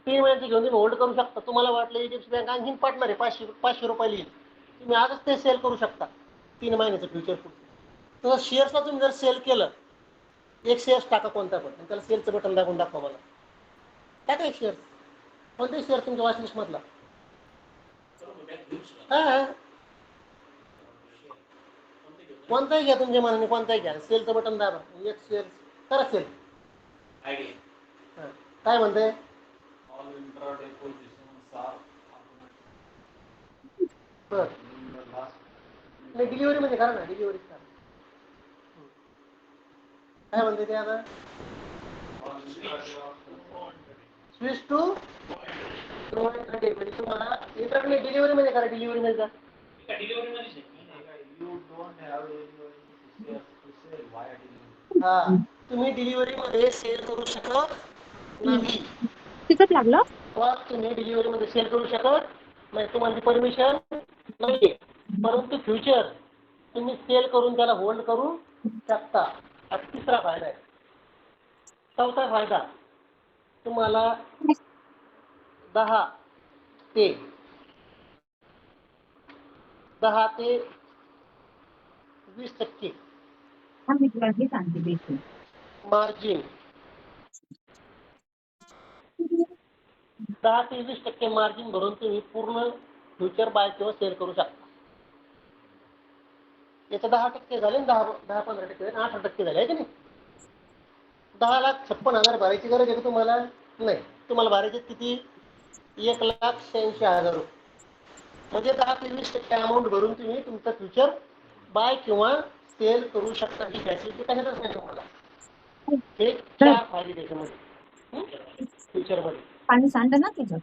3 महिन्याची घेऊन तुम्ही होल्ड करू शकता. तुम्हाला वाटलं एचडीएफसी बँक आणखीन पाठणार आहे, 500 रुपये येईल, तुम्ही आजच ते सेल करू शकता 3 महिन्याचं फ्युचर पुढे. तर शेअर्सला तुम्ही जर सेल केलं, एक शेअर्स टाका कोणता पण, आणि त्याला सेलचं बटन दाखवून दाखवा मला. टाका एक शेअर, कोणताही शेअर तुमच्या वॉचलिस्ट मधला. हा, कोणताही घ्या तुमच्या मनाने, कोणताही घ्या, सेलचं बटन दाबा, एक शेअर करा सेल. काय म्हणते? नाही, डिलिव्हरी म्हणजे करा ना, डिलिव्हरी करा. काय म्हणते ते आता? स्विच टू म्हणजे तुम्हाला इंटरनेट डिलिव्हरी म्हणजे करा, डिलिव्हरी म्हणजे का? हा, तुम्ही डिलिव्हरी मध्ये सेल करू शकत नाही. तिखट लागलं? तुम्ही डिलिव्हरी मध्ये सेल करू शकत नाही, तुम्हाला परमिशन नाहीये. परंतु फ्युचर तुम्ही सेल करून त्याला होल्ड करू शकता. हा तिसरा फायदा आहे. चौथा फायदा, तुम्हाला 10 ते 20% मी तुला हे सांगते बेसिक. मार्जिन, 10 ते 20% मार्जिन भरून तुम्ही पूर्ण फ्युचर बाय किंवा सेल करू शकता. याचे 10% झाले ना, 10-15% 18% झाले आहे की नाही? 10,56,000 भरायची गरज आहे का तुम्हाला? नाही. तुम्हाला भरायचे किती? 1,86,000 रुपये. म्हणजे 10 ते 20% अमाऊंट भरून तुम्ही तुमचं फ्युचर बाय किंवा सेल करू शकता. ही फॅसिलिटी कशातच नाही तुम्हाला. हे 4 फायदे त्याच्यामध्ये फ्युचरमध्ये. पाणी सांड ना तिचं.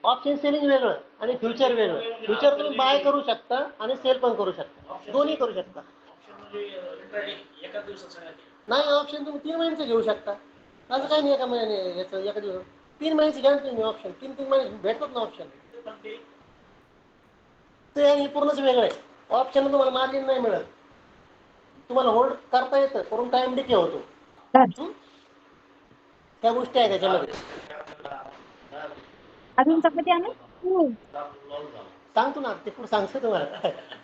ऑप्शन सेलिंग वेगळं आणि फ्युचर वेगळं. फ्युचर तुम्ही बाय करू शकता आणि सेल पण करू शकता, दोन्ही करू शकता. नाही, ऑप्शन तुम्ही 3 महिन्याचं घेऊ शकता. असं काही नाही एका महिन्याने याचं एका दिवस 3 महिन्याची घ्या तुम्ही ऑप्शन. 3 महिने भेटतात ना ऑप्शन. ते आणि पूर्णच वेगळं आहे. ऑप्शन तुम्हाला मार्जिन नाही मिळत, तुम्हाला होल्ड करता येतं, करून टाइम डिके होतो. त्या गोष्टी आहे त्याच्यामध्ये. अजून चपाती आणू? सांगतो ना, ते पुढे सांगतो तुम्हाला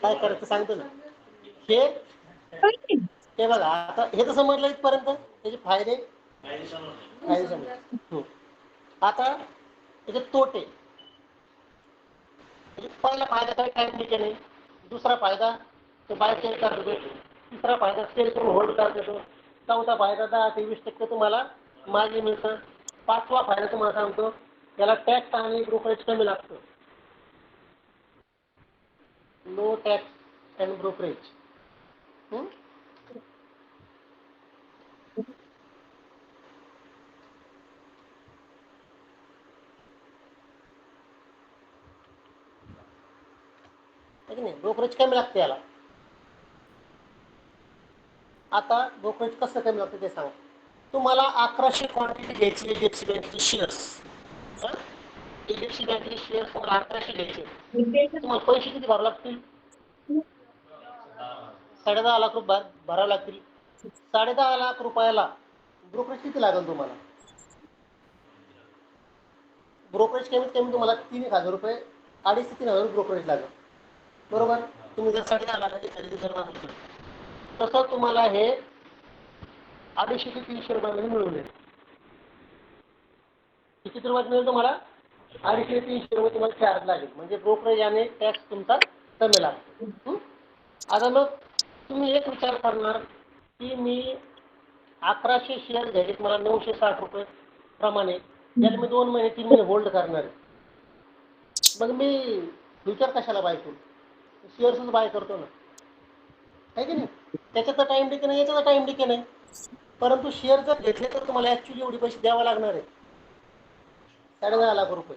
काय करायचं सांगतो ना. हे बघा, आता हे तर समजलं इथपर्यंत. त्याचे फायदे समजले. आता त्याचे तोटे. पहिला फायदा काय? टाइम डिके नाही. दुसरा फायदा तो बाय सेल करतो. तिसरा फायदा सेल करून होल्ड करतो. चौथा फायदा 10 ते 20% तुम्हाला मार्जिन मिळतं. 5वा फायदा तुम्हाला सांगतो, त्याला टॅक्स आणि ब्रोकरेज कमी लागतं. No tax and brokerage. नाही, ब्रोकरेज कमी लागते याला. आता ब्रोकरेज कसं कमी लागतं ते सांगा. तुम्हाला 1100 क्वांटिटी घ्यायची एचडीएफसी बँकेचे शेअर्स. एचडीएफसी बँकेचे शेअर्स तुम्हाला 1100 घ्यायचे. तुम्हाला पैसे किती भरावे लागतील? 10.5 लाख रुपये भरावे लागतील. 10.5 लाख रुपयाला ब्रोकरेज किती लागेल तुम्हाला? ब्रोकरेज कमीत कमी तुम्हाला 3,000 रुपये, 2,500 ते 3,000 ब्रोकरेज लागेल. बरोबर? तुम्ही जर 10.5 लाखाची खरेदी करणार असाल तसं तुम्हाला हे 250 ते 300 रुपयामध्ये मिळून जाईल. किती रुपयात मिळेल तुम्हाला? 250-300 रुपये तुम्हाला चार्ज लागेल, म्हणजे ब्रोकरेज आणि टॅक्स तुमचा कमी लागतो. आता मग तुम्ही एक विचार करणार की मी 1100 शेअर घ्यायचे, मला 960 रुपये प्रमाणे, ज्याला मी 2 महिने 3 महिने होल्ड करणार आहे. मग मी फ्युचर कशाला बाय करू? शेअर्सच बाय करतो ना, आहे की नाही? त्याच्याचा टाइम डिके नाही, याच्याचा टाइम डिके नाही. परंतु शेअर जर घेतले तर तुम्हाला ऍक्च्युली एवढे पैसे द्यावा लागणार आहे, 10.5 लाख रुपये.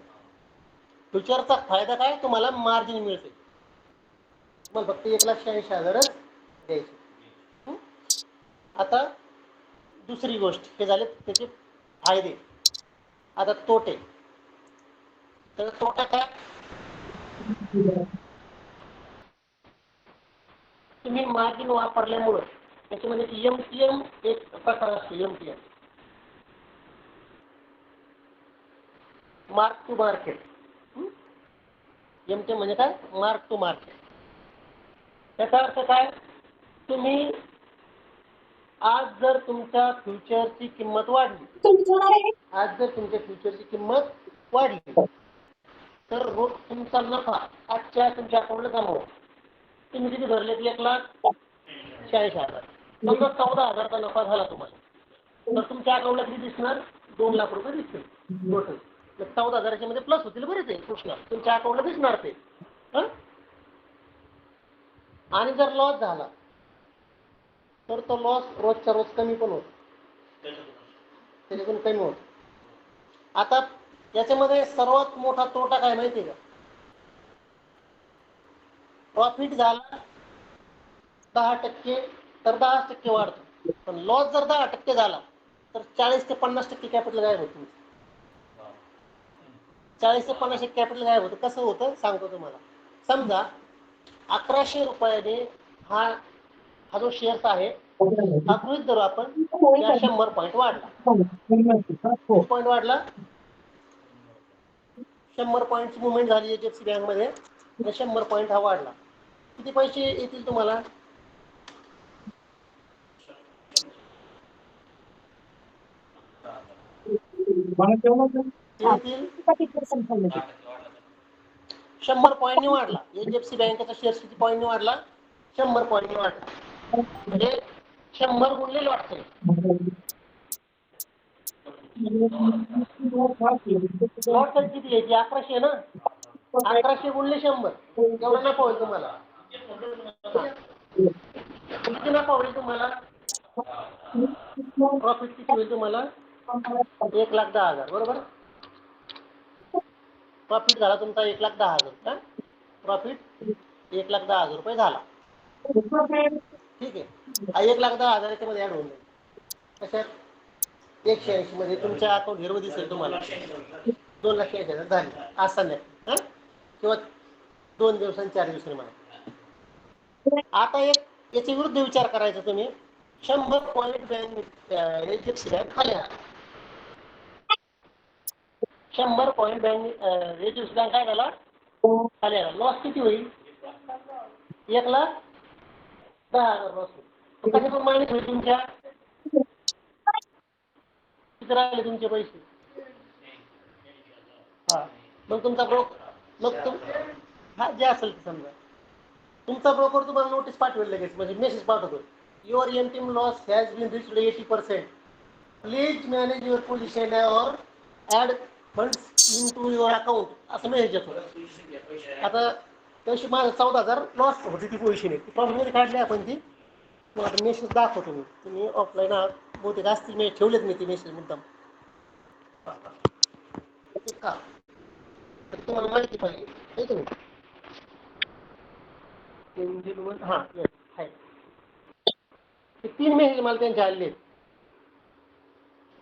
फ्युचरचा फायदा काय? तुम्हाला मार्जिन मिळते. मग फक्त 1,80,000च द्यायचे. आता दुसरी गोष्ट, हे झाले त्याचे फायदे. आता तोटे. तर तोटा काय? तुम्ही मार्जिन वापरल्यामुळं त्याच्यामध्ये MTM एक प्रकार असतो, MTM, mark to market. MTM म्हणजे काय? Mark to market. त्याचा अर्थ काय? तुम्ही आज जर तुमच्या फ्युचरची किंमत वाढली, तर रोज तुमचा नफा आजच्या तुमच्या अकाउंटला जमा होतो. तुम्ही किती भरले? 1,40,000. समजा 14,000चा नफा झाला तुम्हाला, तर तुमच्या अकाउंटला किती दिसणार? 2 लाख रुपये दिसतील टोटल. 14,000च्या मध्ये प्लस होतील, बरेच आहे कृष्णा, तुमच्या अकाउंटला दिसणार ते. आणि जर लॉस झाला तर तो लॉस रोजच्या रोज कमी पण होतो, त्याच्यातून कमी होतो. आता याच्यामध्ये सर्वात मोठा तोटा काय माहिती आहे का? प्रॉफिट झाला 10% तर 10% वाढतो, पण लॉस जर 10% झाला तर 40 ते 50% कॅपिटल गायब होतं. 40 ते 50% कॅपिटल गायब होतं. कसं होतं सांगतो तुम्हाला. समजा 1100 रुपयाने हा जो शेअर्स आहे हा गृहीत धरू आपण, त्या 100 पॉईंट वाढला. किती पॉईंट वाढला? 100 पॉईंटची मुवमेंट झाली HDFC बँक मध्ये, 100 पॉईंट हा वाढला. किती पैसे येतील तुम्हाला? येतील 100 पॉईंटनी वाढला. HDFC बँकेचा शेअर किती पॉईंटनी वाढला? 100 पॉईंटनी वाढला. म्हणजे 100 गुणले लॉट. लॉट किती यायची? 1100 ना. 1100 गुणले 100 एवढा नफा होईल तुम्हाला. किती नफा होईल तुम्हाला? प्रॉफिट किती होईल तुम्हाला? 1,10,000. बरोबर. प्रॉफिट झाला तुमचा 1,10,000. प्रॉफिट 1,10,000 रुपये झाला. ठीक आहे. 1,10,000 याच्यामध्ये ऍड होऊन जाईल. कशात? 180 मध्ये तुमच्या अकाउंट हिरव दिसेल तुम्हाला. 2,80,000 झाले आज संध्याकाळी, किंवा 2 दिवसांनी 4 दिवसांनी म्हणा. आता एक याच्या विरुद्ध विचार करायचा तुम्ही. 100 पॉईंट बँक HDFC बँक खाली आला. 100 पॉईंट बँक HDFC बँक काय झाला? खाली आला. लॉस किती होईल? 1,10,000 लॉस होईल. कशातून मायनस होईल तुमच्या? किती राहिले तुमचे पैसे? हा, मग तुमचा जे असेल ते समजा तुमचा ब्रोकर तुम्हाला नोटीस पाठवेल लगेच, म्हणजे मेसेज पाठवतो, your MTM loss has been reached 80%. Please manage your position और add funds into your account, असं मेसेज येतो. आता त्याशी माझं 14,000 लॉस होती ती पोझिशन आहे, ती प्रॉफिटमध्ये काढली आपण ती. मग आता मेसेज दाखवतो मी, तुम्ही ऑफलाईन बहुतेक असतील, मी ठेवलेत मी ती मेसेज मुद्दाम. का तर तुम्हाला माहिती पाहिजे, आहे की नाही? हा आहे. 3 मेसेज मला त्यांचे आले.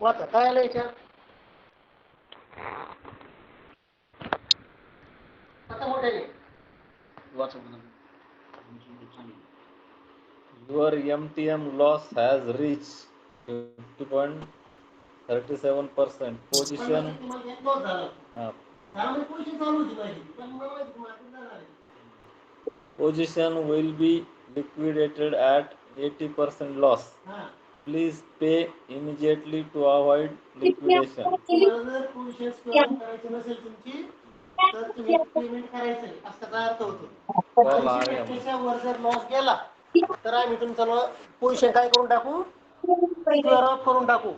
वाचा काय आलं याच्यात. आता मोठ्याने Your MTM loss has reached 50.37%. Position position will be liquidated at 80% loss. please pay immediately to avoid liquidation. तुम्हाला जर पोझिशन स्क्वेअर ऑफ करायची नसेल तुमची तर तुम्ही पेमेंट करायचंय असा त्याचा अर्थ होतो. 80% वर जर लॉस गेला तर आम्ही तुमचा पोझिशन काय करून टाकू, स्क्वेअर ऑफ करून टाकू.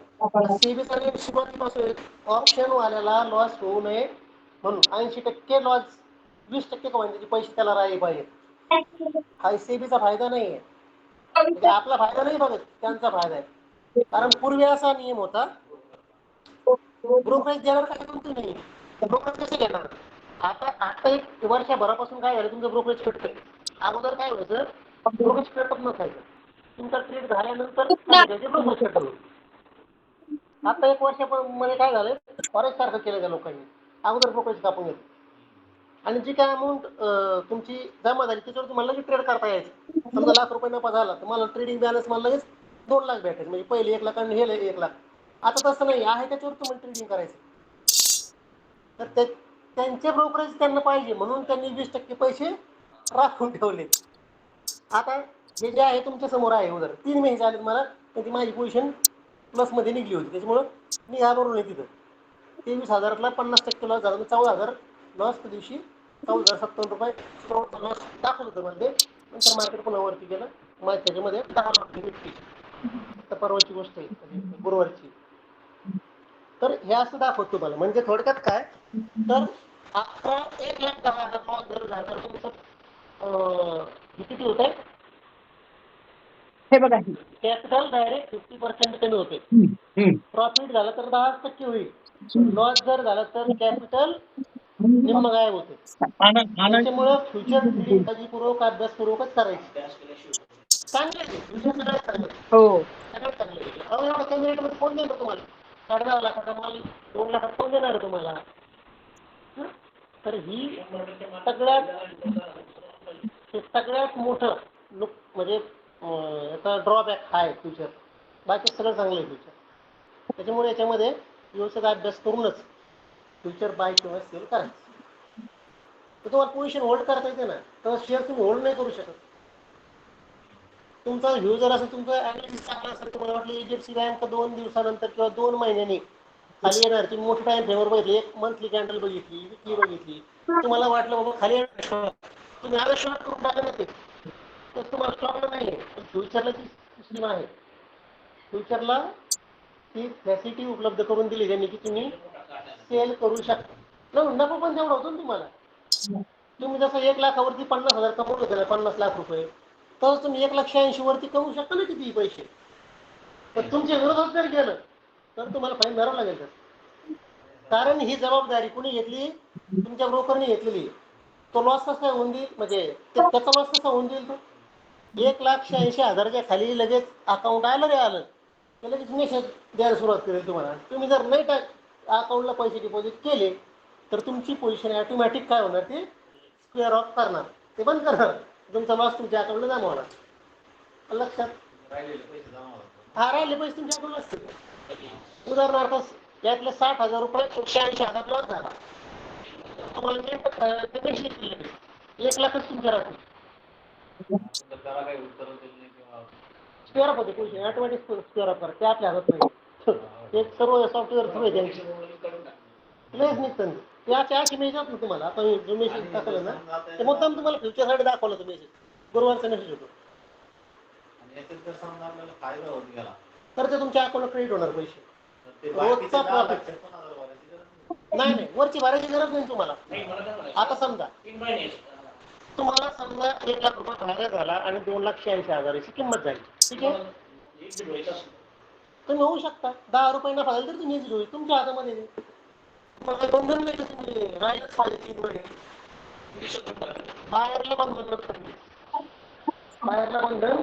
सेबीचा नियम सुरुवातीपासून ऑप्शन वाल्याला लॉस होऊ नये म्हणून 80% लॉस 20% कमावून त्याचे पैसे त्याला राहिले पाहिजे. हा सेबीचा फायदा नाहीये, म्हणजे आपला फायदा नाही बघत, त्यांचा फायदा आहे. कारण पूर्वी असा नियम होता, ब्रोकरेज देणार काय तुमचं नाही, ब्रोकरेज कसे घेणार. आता एक वर्षभरापासून काय झालं, तुमचं ब्रोकरेज भेटतंय. अगोदर काय व्हायचं, ब्रोकरेज भेटत नसायचं. तुमचा ट्रेड झाल्यानंतर ब्रोकरेज भेटत. आता एक वर्षामध्ये काय झालंय, फॉरेस्ट सारखं केलं त्या लोकांनी. अगोदर ब्रोकरेज कापून घेतलं आणि जी काय अमाऊंट तुमची जमा झाली त्याच्यावर तुम्हाला लगेच ट्रेड करता यायचं. समजा ₹1,00,000 नफा झाला तर मला ट्रेडिंग बॅलन्स मला लगेच 2,00,000 भेटायचे. म्हणजे पहिले 1,00,000 आणि हे 1,00,000. आता तसं नाही आहे, त्याच्यावर तुम्हाला ट्रेडिंग करायचं. तर त्यांचे ब्रोकरेज त्यांना पाहिजे म्हणून त्यांनी 20% पैसे राखून ठेवले. आता हे जे आहे तुमच्या समोर आहे उदाहरण 3 महिने झाले मला, त्याची माझी पोझिशन प्लसमध्ये निघली होती. त्याच्यामुळं मी घाबरून नाही तिथं 23,000ला 50% लॉस झाला. 14,000 लॉस त्या दिवशी, 14,057 लॉस दाखवलं होतं मध्ये. नंतर मार्केट पुन्हा वरती गेलं. माझ्या त्याच्यामध्ये 10 लाख निघली. तर परवाची गोष्ट आहे, गुरुवारची. तर हे असं दाखवत तुम्हाला. म्हणजे थोडक्यात काय, तर आता 1,10,000 लॉस जर झाला तर तुमचं किती होत आहे, हे बघा कॅपिटल डायरेक्ट 50% कमी होते. प्रॉफिट झालं तर 10% होईल. लॉस जर झाला तर कॅपिटल निम्म गायब होते. त्याच्यामुळं फ्युचर ट्रेडिंग काळजीपूर्वक अभ्यासपूर्वकच करायची. चांगलं फ्युचर सगळ्यात चांगलं, हो सगळ्यात चांगलं. अहो एवढं कमी रेटमध्ये कोण देणार तुम्हाला, 10.5 लाखाचा माल 2 लाखात कोण देणार आहे तुम्हाला. तर ही सगळ्यात मोठं म्हणजे याचा ड्रॉबॅक हा आहे फ्युचर. बाकी सगळं चांगलं आहे फ्युचर. त्याच्यामुळे याच्यामध्ये व्यवस्थित अभ्यास करूनच फ्युचर बाय किंवा सेल करायचं. तर तुम्हाला पोझिशन होल्ड करता येते ना, तर शेअर तुम्ही होल्ड नाही करू शकत. तुमचा व्ह्यू जर असेल, तुमचं ॲनालिसिस चांगला असेल, तुम्हाला वाटलं HDFC बँक 2 दिवसानंतर किंवा 2 महिन्यांनी खाली येणार, तुम्ही मोठं टाइम फ्रेमवर बघितली, एक मंथली कॅन्डल बघितली, विकली बघितली, तुम्हाला वाटलं बाबा खाली येणार, तुम्ही आता शॉर्ट करून टाका ना ते, तर तुम्हाला प्रॉब्लेम नाही आहे. फ्युचरला ती सिस्टीम आहे. फ्युचरला ती फॅसिलिटी उपलब्ध करून दिली त्यांनी की तुम्ही सेल करू शकता. नफा पण तेवढा होतो ना तुम्हाला. तुम्ही जसं 1 लाखावरती 50,000 कमवलं त्याला 50 लाख रुपये, तर तुम्ही 1,80,000 वरती कमवू शकता ना किती पैसे. पण तुमच्या विरोधात जर गेलं तर तुम्हाला फाईन भरावं लागेल. कारण ही जबाबदारी कुणी घेतली, तुमच्या ब्रोकरने घेतलेली. तो लॉस कसा होऊन देईल, म्हणजे त्याचा लॉस कसा होऊन देईल, तो 1,86,000च्या खाली लगेच अकाउंट आलं रे आलं तर लगेच मेसेज द्यायला सुरुवात करेल तुम्हाला. तुम्ही जर नाही अकाउंटला पैसे डिपॉझिट केले तर तुमची पोझिशन ऑटोमॅटिक काय होणार, ते स्क्वेअर ऑफ करणार, ते बंद करणार. तुमचा लॉस तुमच्या अकाउंटला जमा होणार. लक्षात, हा राहिले पैसे तुमच्या अकाउंटला असतील. उदाहरणार्थ यातले 60,000 रुपये 180,000 लॉस झाला, तुम्हाला 1 लाखच तुमच्या राहतील. स्क्वेअर ऑफ होते पैसे ऑटोमॅटिक स्क्वेअर ऑफ करा, ते आपल्या हातात नाही. ते सर्व सॉफ्टवेअर थ्रू आहे त्यांची, लगेच निघतं ते. अशी मेसेज ना तुम्हाला. आता जो मेसेज टाकलं ना ते मुद्दाम तुम्हाला फ्युचरसाठी दाखवलं तो मेसेज, गुरुवारचा मेसेज होतो. तर ते तुमच्या अकाउंटला क्रेडिट होणार पैसे. रोजचा प्रॉफिट नाही नाही, वरची भरायची गरज नाही तुम्हाला. आता समजा तुम्हाला 1 लाख रुपये फायदा झाला आणि 2,86,000ची किंमत झाली, ठीक आहे. तुम्ही होऊ शकता 10 रुपये नफा झाला तर तुम्ही इझिली होईल, तुमच्या हातामध्ये नाही. तुम्हाला बंधन नाही, तुम्ही राहिलंच पाहिजे 3 महिने. बाहेरला बंधन नसतं, बाहेरला बंधन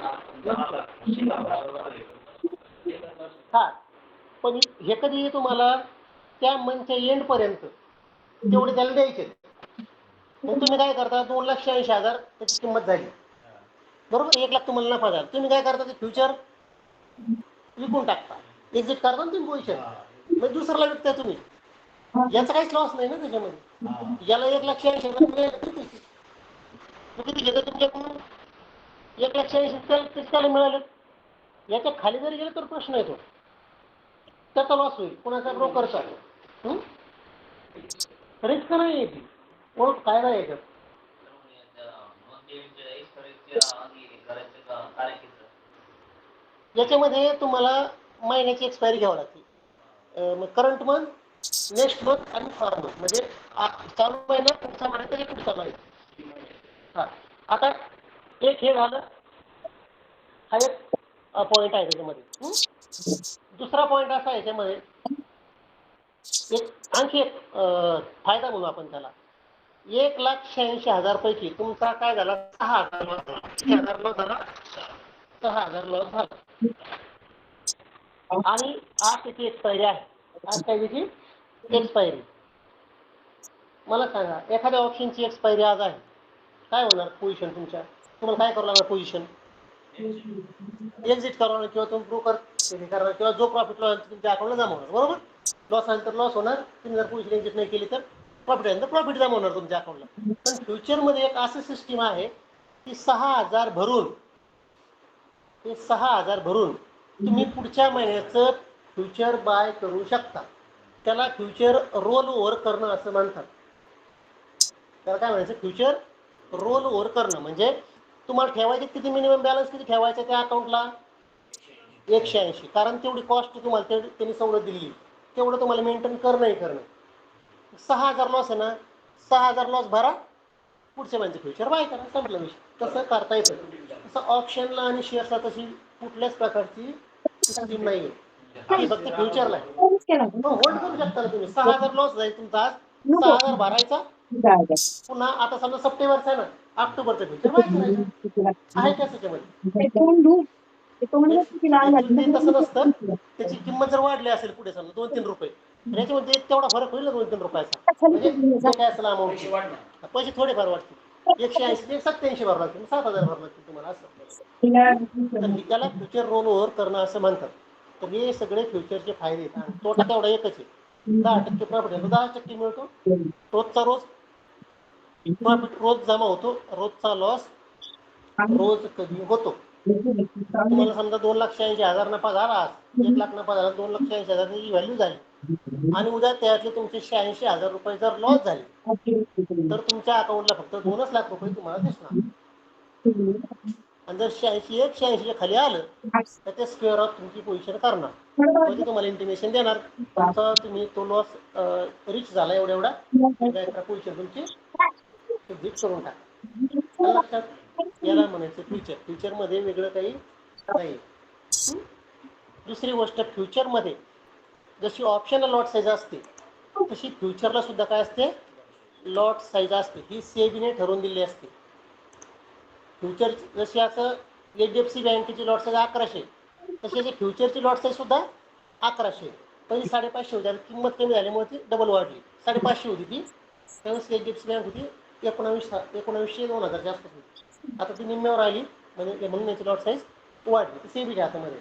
हा. पण हे कधी तुम्हाला त्या मंथच्या एंड पर्यंत तेवढे त्याला द्यायचे. मग तुम्ही काय करता, 2,86,000 त्याची किंमत झाली, बरोबर, 1 लाख तुम्हाला नफा झाला. तुम्ही काय करता, ते फ्युचर विकून टाकता, एक्झिट करता ना तुम्ही पोझिशन. मग दुसऱ्याला विकता तुम्ही, याचा काहीच लॉस नाही ना त्याच्यामध्ये. याला 1,86,000 किती घेतो तुमच्याकडून, 1,86,000 त्याला मिळाले. याच्या खाली जरी गेलं तर प्रश्न येतो, त्याचा लॉस होईल, कुणाचा ब्रोकरचा. रिस्क नाही येते, ओळख कायदा याच्यात. याच्यामध्ये तुम्हाला महिन्याची एक्सपायरी घ्यावी लागते. मग करंट मंथ, नेक्स्ट मंथ आणि फॉर मंथ, म्हणजे चालू महिना, पुढचा महिना, त्याच्या पुढचा महिना. हा, आता एक हे झालं, हा एक पॉईंट आहे त्याच्यामध्ये. दुसरा पॉईंट असा आहे याच्यामध्ये, एक आणखी एक फायदा म्हणू आपण त्याला. 1,86,000 पैकी तुमचा काय झाला, 6,000 लॉस झाला. 6,000 लॉस झाला, 6,000 लॉस झाला. आणि आज त्याची एक्सपायरी आहे. आज काय त्याची एक्सपायरी. मला सांगा, एखाद्या ऑप्शनची एक्सपायरी आज आहे, काय होणार पोझिशन तुमच्या? तुम्हाला काय करावं लागणार पोझिशन? एक्झिट करावं किंवा तुम्ही ब्रोकर करणार, किंवा जो प्रॉफिट लॉस तुमच्या अकाउंटला जमा होणार. बरोबर, लॉस आल्यानंतर लॉस होणार. तुम्ही जर पोझिशन एक्झिट नाही केली तर प्रॉफिट आल्यानंतर प्रॉफिट जमा होणार तुमच्या अकाउंटला. पण फ्युचरमध्ये एक असं सिस्टीम आहे की 6,000 भरून, ते 6,000 भरून तुम्ही पुढच्या महिन्याचं फ्युचर बाय करू शकता. त्याला फ्युचर रोल ओव्हर करणं असं म्हणतात. त्याला काय म्हणायचं, फ्युचर रोल ओव्हर करणं. म्हणजे तुम्हाला ठेवायचे किती, मिनिमम बॅलन्स किती ठेवायचं त्या अकाउंटला? 180. कारण तेवढी कॉस्ट तुम्हाला त्यांनी सवलत दिली, तेवढं तुम्हाला मेंटेन करणं. 6,000 लॉस आहे ना, 6,000 लॉस भरा, पुढच्या महिन्याचं फ्युचर बाय करा, संपलं विषय. तसं करता येतं. तसं ऑप्शनला आणि शेअर्सला तशी कुठल्याच प्रकारची स्कीम नाही आहे. ती फक्त फ्युचरला आहे. होल्ड करू शकता ना तुम्ही. 6,000 लॉस जाईल तुमचा, आज 6,000 भरायचा. पुन्हा आता समजा सप्टेंबरचा आहे ना, ऑक्टोबरचं फ्युचर बाय करायचं आहे. त्याच्यामध्ये ते तसं नसतं. त्याची किंमत जर वाढली असेल पुढे समजा 2-3 रुपये, याच्यामध्ये तेवढा फरक होईल ना 2-3 रुपयाचा. म्हणजे जे काय असेल अमाऊंट, पैसे थोडेफार वाटतील. 180 ते 87 भरावं लागतील, 7,000 भरावं लागतील तुम्हाला असं. तर त्याला फ्युचर रोल ओव्हर करणं असं म्हणतात. तर हे सगळे फ्युचरचे फायदे आहेत. आणि तोटा तेवढा एकच आहे, 10% प्रॉफिट आहे, 10% मिळतो रोजचा रोज. प्रॉफिट रोज जमा होतो, रोजचा लॉस रोज कधी होतो. तुम्हाला समजा 2,86,000 नफा झाला, आज 1,00,000 नफा झाला, 2,86,000 ची व्हॅल्यू झाली, आणि उद्या त्यातले तुमचे 86,000 रुपये जर लॉस झाले, तर तुमच्या अकाउंटला फक्त 2 लाख रुपये तुम्हाला दिसणार. आणि जर 186च्या खाली आलं तर ते स्क्वेअर ऑफ तुमची पोझिशन करणार, म्हणजे तुम्हाला इंटिमेशन देणार तुमचा, तुम्ही तो लॉस रिच झाला एवढा पोझिशन तुमची एक्झिट करून टाका. लक्षात, याला म्हणायचं फ्युचर. फ्युचरमध्ये वेगळं काही नाही. दुसरी गोष्ट, फ्युचरमध्ये जशी ऑप्शनला लॉट साईज असते, तशी फ्युचरला सुद्धा काय असते, लॉट साईज असते. ही सेबीने ठरवून दिली असते. फ्युचर जशी असं HDFC बँकेची लॉट साईज 1100, तशी फ्युचरची लॉट साईज सुद्धा 1100. पहिली 550 होती, किंमत कमी झाल्यामुळे ती डबल वाढली. 550 होती ती, त्यावेळेस HDFC बँक होती 1900-2000 जास्त होती. आता ती निम्म्यावर आली, म्हणजे म्हणून याची लॉट साईज वाढली. ती सेबीच्या हातामध्ये.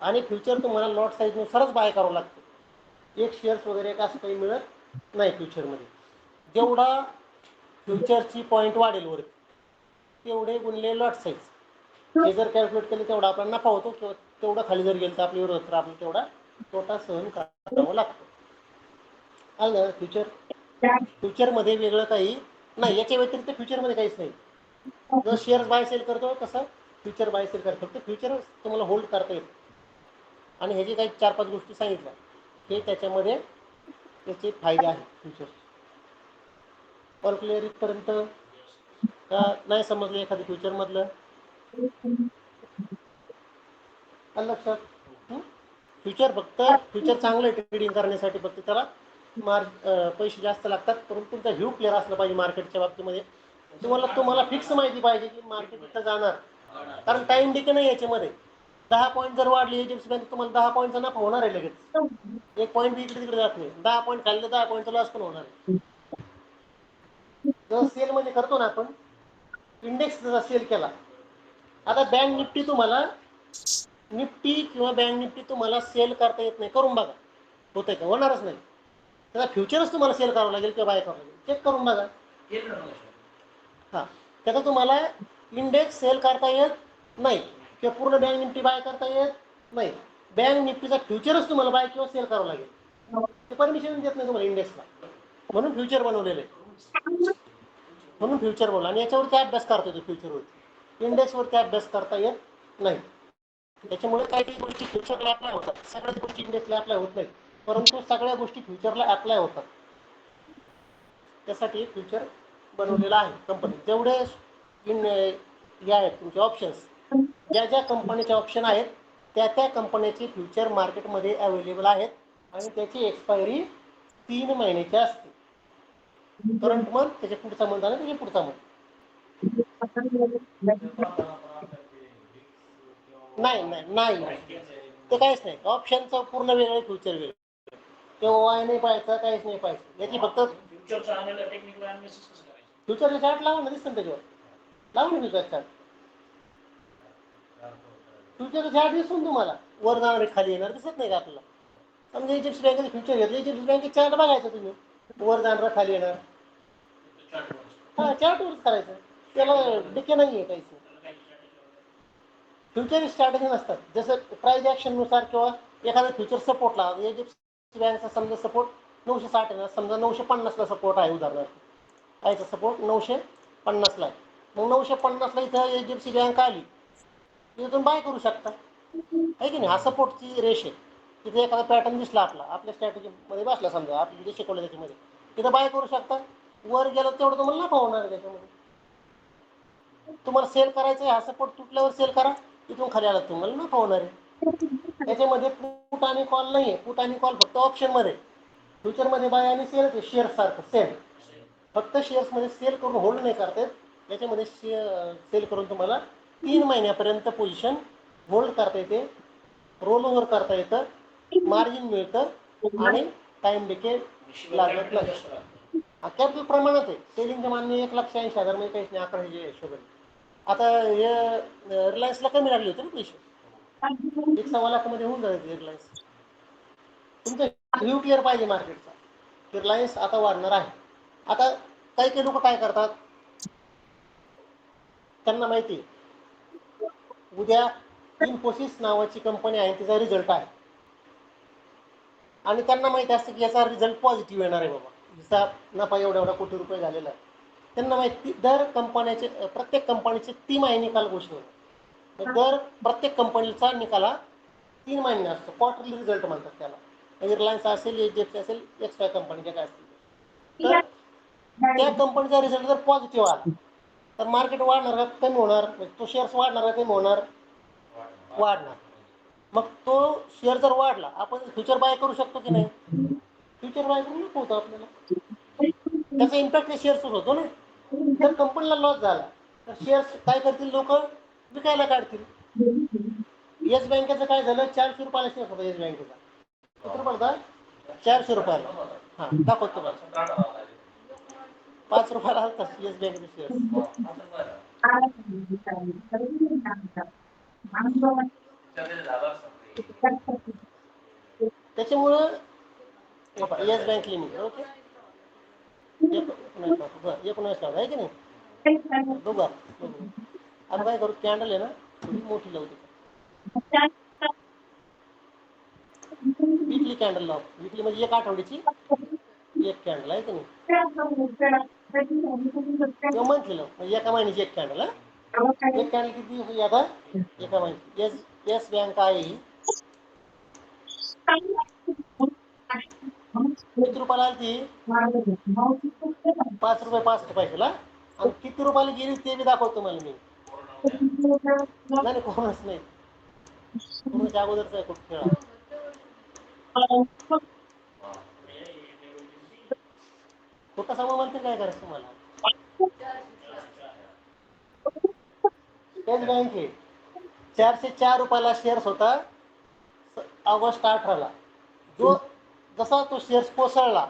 आणि फ्युचर तुम्हाला लॉट साईजनुसारच बाय करावं लागतं. एक शेअर्स वगैरे असं काही मिळत नाही फ्युचरमध्ये. जेवढा फ्युचरची पॉईंट वाढेल वरती, तेवढे गुणले लॉट साईज. हे जर कॅल्क्युलेट केलं तेवढा आपला नफा होतो, किंवा तेवढा खाली जर गेलं तर आपल्या विरोधात, तर आपल्याला तेवढा तोटा सहन करावा लागतो. आलं फ्युचरमध्ये वेगळं काही नाही. याच्या व्यतिरिक्त फ्युचरमध्ये काहीच नाही. जर शेअर्स बाय सेल करतो तसं फ्युचर बाय सेल करतो. फक्त फ्युचर तुम्हाला होल्ड करता येतं. आणि ह्याचे काही 4-5 गोष्टी सांगितल्या, हे त्याच्यामध्ये त्याचे फायदे आहेत फ्युचर. ऑल क्लिअर इथपर्यंत? का नाही समजलं एखादं फ्युचरमधलं? लक्षात, फ्युचर फक्त फ्युचर चांगलं आहे ट्रेडिंग करण्यासाठी. फक्त त्याला पैसे जास्त लागतात, परंतु तुमचा व्ह्यू क्लिअर असला पाहिजे मार्केटच्या बाबतीमध्ये. तुम्हाला फिक्स माहिती पाहिजे की मार्केट इथं जाणार. कारण टाइम डिके नाही याच्यामध्ये. 10 पॉईंट जर वाढली HDFC बँक, तुम्हाला 10 पॉईंटचा नफा होणार आहे लगेच. 1 पॉईंट बी इकडे तिकडे जात नाही. 10 पॉईंट खाल्ले 10 पॉईंटचा लॉस पण होणार आहे. जर सेल मध्ये करतो ना आपण, इंडेक्स जर सेल केला, आता बँक निफ्टी तुम्हाला निफ्टी किंवा बँक निफ्टी तुम्हाला सेल करता येत नाही. करून बघा, होतंय का? होणारच नाही. त्याचा फ्युचरच तुम्हाला सेल करावं लागेल किंवा बाय करावं लागेल. चेक करून बघा. हां, त्याचा तुम्हाला इंडेक्स सेल करता येत नाही, किंवा पूर्ण बँक निफ्टी बाय करता येत नाही. बँक निफ्टीचा फ्युचरच तुम्हाला बाय किंवा सेल करावं लागेल. ते परमिशन देत नाही तुम्हाला इंडेक्सला, म्हणून फ्युचर बनवलेलं आहे. म्हणून फ्युचर बनवलं आणि याच्यावरती अभ्यास करता येतो. फ्युचरवरती, इंडेक्सवरती अभ्यास करता येत नाही. त्याच्यामुळे काही काही गोष्टी फ्युचरला अप्लाय होतात, सगळ्याच गोष्टी इंडेक्सला अप्लाय होत नाहीत, परंतु सगळ्या गोष्टी फ्युचरला अप्लाय होतात. त्यासाठी फ्युचर बनवलेला आहे कंपनी. जेवढे हे आहेत तुमचे ऑप्शन्स, ज्या ज्या कंपनीचे ऑप्शन आहेत त्या त्या कंपन्याचे फ्युचर मार्केटमध्ये अवेलेबल आहेत आणि त्याची एक्सपायरी 3 महिन्याची असते. करंट मंथ, त्याच्या पुढचा मंथ आणि त्याच्या पुढचा मंथ. नाही नाही नाही ते काहीच नाही. ऑप्शनचं पूर्ण वेगळं, फ्युचर वेगळं. तेव्हा नाही पाहायचं, काहीच नाही पाहायचं. याची फक्त फ्युचरचे चार्ट लावा ना, दिसतं त्याच्यावर. लावा ना फ्युचर चार्ट. फ्युचरचे चार्ट दिसून तुम्हाला वर जाणारे खाली येणार दिसत नाही का आपल्याला? समजा एचडीएफसी बँकेचं फ्युचर घेतलं, एचडीएफसी बँकेचे चार्ट बघायचं तुम्ही, वर जाणार खाली येणार. हा, चार्टवरच करायचं, त्याला डिके नाही आहे काहीच. फ्युचर स्ट्रॅटेजी नसतात. जसं प्राइस ॲक्शननुसार किंवा एखादा फ्युचर सपोर्टला, एचडीएफसी बँकचा समजा सपोर्ट 960 आहे ना, समजा 950ला सपोर्ट आहे उदाहरणार्थ, कायचा सपोर्ट 950ला आहे. मग 950ला इथं एचडीएफसी बँक आली, तिथून बाय करू शकता, आहे की नाही? हा सपोर्टची रेश आहे. तिथे एखादा पॅटर्न दिसला आपल्या स्ट्रॅटेजीमध्ये बसला, समजा आपण जे शिकवलं त्याच्यामध्ये, तिथं बाय करू शकता. वर गेलं तेवढं तुम्हाला नफा होणार आहे त्याच्यामध्ये. तुम्हाला सेल करायचं आहे, हा सपोर्ट तुटल्यावर सेल करा, तिथून खाली आला तुम्हाला नफा होणार आहे. त्याच्यामध्ये पुट आणि कॉल नाही आहे. पुट आणि कॉल फक्त ऑप्शनमध्ये. फ्युचरमध्ये बाय आणि सेल शेअर सारखं सेम, फक्त शेअर्समध्ये सेल करून होल्ड नाही करता येत. याच्यामध्ये सेल करून तुम्हाला 3 महिन्यापर्यंत पोझिशन होल्ड करता येते, रोल ओव्हर करता येतं, मार्जिन मिळतं आणि टाइम डिके लागत नाही. कॅपिटल प्रमाणात आहे. सेलिंगचं मान्य 1,80,000 म्हणजे काहीच नाही, 11 हिशोबाने. आता हे रिलायन्सला कमी लागले होते ना पैसे, 1.25 लाखामध्ये होऊन जाते रिलायन्स. तुमचा व्ह्यू क्लिअर पाहिजे मार्केटचा, की रिलायन्स आता वाढणार आहे. आता काही काही लोक काय करतात, त्यांना माहिती उद्या इन्फोसिस नावाची कंपनी आहे, तिचा रिझल्ट आहे आणि त्यांना माहिती असतं की याचा रिझल्ट पॉझिटिव्ह येणार आहे. बाबा, हिचा नफा एवढा कोटी रुपये झालेला आहे. त्यांना माहिती दर कंपन्याचे, प्रत्येक कंपनीचे 3 महिने निकाल घोषित होतो. दर प्रत्येक कंपनीचा निकाला 3 महिने असतो. क्वार्टरली रिझल्ट म्हणतात त्याला. रिलायन्स असेल, एचडीएफसी असेल, एक्स्ट्रा कंपनीच्या काय असतील, तर त्या कंपनीचा रिझल्ट जर पॉझिटिव्ह आला तर मार्केट वाढणार का कमी होणार? तो शेअर्स वाढणार का कमी होणार? वाढणार. मग तो शेअर जर वाढला, आपण फ्युचर बाय करू शकतो की नाही? फ्युचर बाय करू नको होतं आपल्याला, त्याचा इम्पॅक्ट शेअर्सवर होतो ना. जर कंपनीला लॉस झाला तर शेअर्स काय करतील, लोक विकायला काढतील. येस बँकेचं काय झालं, 400 रुपयाला शेअर होता येस बँकेचा. किती रुपयाला होता? 400 रुपयाला. हा, दाखवतो तुम्हाला. 5 रुपयाला होता येस बँकेचे शेअर्स. त्याच्यामुळं येस बँक लिमिटेड, ओके, 19 आहे की नाही? बघू आता काय करू, कॅन्डल आहे ना थोडी मोठी लावू दे. वीकली कॅन्डल लाव. वीकली म्हणजे 1 आठवड्याची एक कॅन्डल आहे की नाही? किंवा मंथली लाव, म्हणजे एका महिन्याची एक कॅन्डल. एक कॅन्डल किती होती आता? एका महिन्याची. येस बँक आहे ही किती रुपयाला आली ती? 5 रुपये 65 पैशाला. आणि किती रुपयाला गेली ते बी दाखवतो तुम्हाला मी. नाही कोणच नाही, कोणाच्या अगोदरच आहे खूप खेळा. खोटा सांगू म्हणते, काय करायचं तुम्हाला? स्टेट बँक आहे, 404 रुपयाला शेअर्स होता ऑगस्ट 18ला. जसा तो शेअर्स कोसळला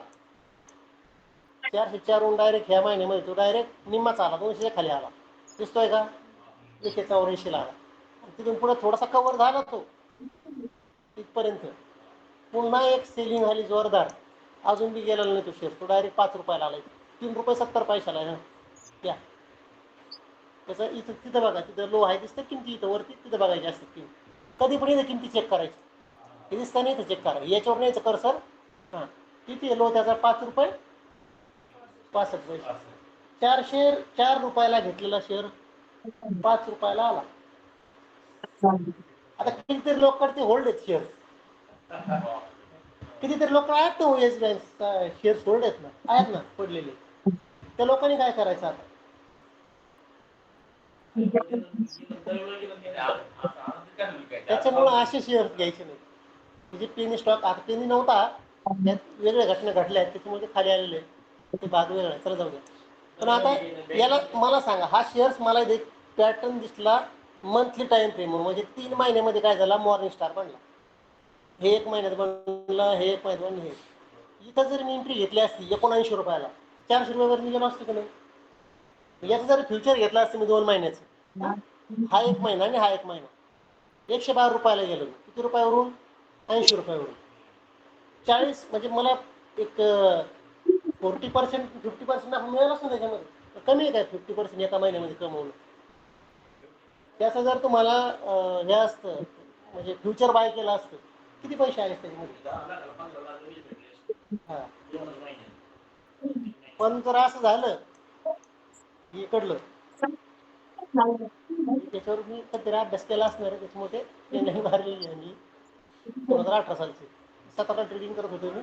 404 वरून डायरेक्ट ह्या महिन्यामध्ये तो डायरेक्ट निम्माच आला, 200 खाली आला. दिसतोय का? 184ला आला. तिथून पुढे थोडासा कव्हर झाला तो इथपर्यंत. पुन्हा एक सेलिंग झाली जोरदार, अजून बी गेलेला नाही तो शेअर. तो डायरेक्ट 5 रुपयाला आला. 3 रुपये 70 पैशाला आहे. त्याचं इथं तिथं बघा, तिथं लो हाय दिसतं किमती, इथं वरती तिथं बघायची असतात किंमत. कधी पण इथं किमती चेक करायची, हे दिसतं नाही इथं चेक करा, याच्यावर न्यायचं कर्सर. हां, किती लो त्याचा 5 रुपये 65 पैसे. 4 घेतलेला शेअर 5 रुपयाला आला. आता कितीतरी लोकांकडे होल्ड आहेत शेअर, कितीतरी लोक आहेत ना येस बँक शेअर होल्ड आहेत ना पडलेले. त्या लोकांनी काय करायचं आता? त्याच्यामुळे असे शेअर घ्यायचे नाही. म्हणजे पेनी स्टॉक, आता पेनी नव्हता, त्यात वेगळ्या घटना घडल्या आहेत त्याच्यामुळे ते खाली आलेले आहेत, ते भाग वेगळा. चला जाऊ द्या. पण आता याला मला सांगा, हा शेअर्स मला एक पॅटर्न दिसला मंथली टाइम फ्रेमवर, म्हणजे 3 महिन्यामध्ये काय झाला, मॉर्निंग स्टार बनला, हे 1 महिन्यात बनला, हे 1 महिन्यात बनलं. हे इथं जर मी एंट्री घेतली असती 79 रुपयाला, 400 रुपयावर मी गेलो असतो की नाही. याचं जर फ्युचर घेतला असतं मी 2 महिन्याचं, हा 1 महिना आणि हा 1 महिना, 112 रुपयाला गेलो. किती रुपयावरून? 80 रुपयावरून. 40 म्हणजे मला एक 40% 50% आपण मिळालं असतं त्याच्यामध्ये. कमी आहे काय 50% एका महिन्यामध्ये कमवलं? त्याचं जर तुम्हाला हे असतं, म्हणजे फ्युचर बाय केलं असतं, किती पैसे आले त्याच्यामध्ये? हां, पण जर असं झालं इकडलं, त्याच्यावर मी कधी अभ्यास केला असणार आहे, त्याच्यामुळे ते नाही मारलेली आहे मी. 2018 सालची 7 ट्रेडिंग करत होतो मी,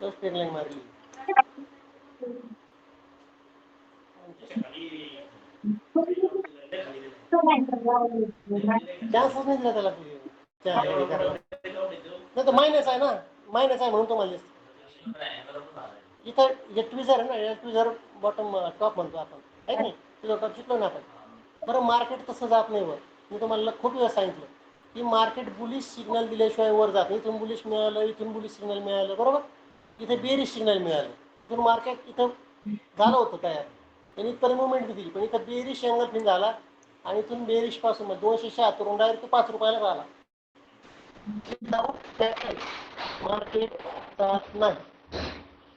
तोच ट्रेन लाईन मारली. चान्सच नाही दिला त्याला, नाही तर मायनस आहे ना, मायनस आहे म्हणून तुम्हाला इथं ट्विझर आहे ना, ट्विझर बॉटम टॉप म्हणतो आपण, आहे की नाही, ट्विझर टॉप शिकलो ना आपण. बरं, मार्केट तसं जात नाही वर. मी तुम्हाला खूप वेळा सांगितलं की मार्केट बुलिश सिग्नल दिल्याशिवाय वर जात. इथून बुलिश मिळालं, इथून बुलिश सिग्नल मिळालं, बरोबर, इथे बेरिश सिग्नल मिळालं, इथून मार्केट इथं झालं होतं तयार, त्यांनी इथपर्यंत मुवमेंट दिली. पण इथं बेरिश अँगल फिन झाला आणि इथून बेरिश पासून 276 वरून डायरेक्ट 5 रुपयाला आला. मार्केट जात नाही.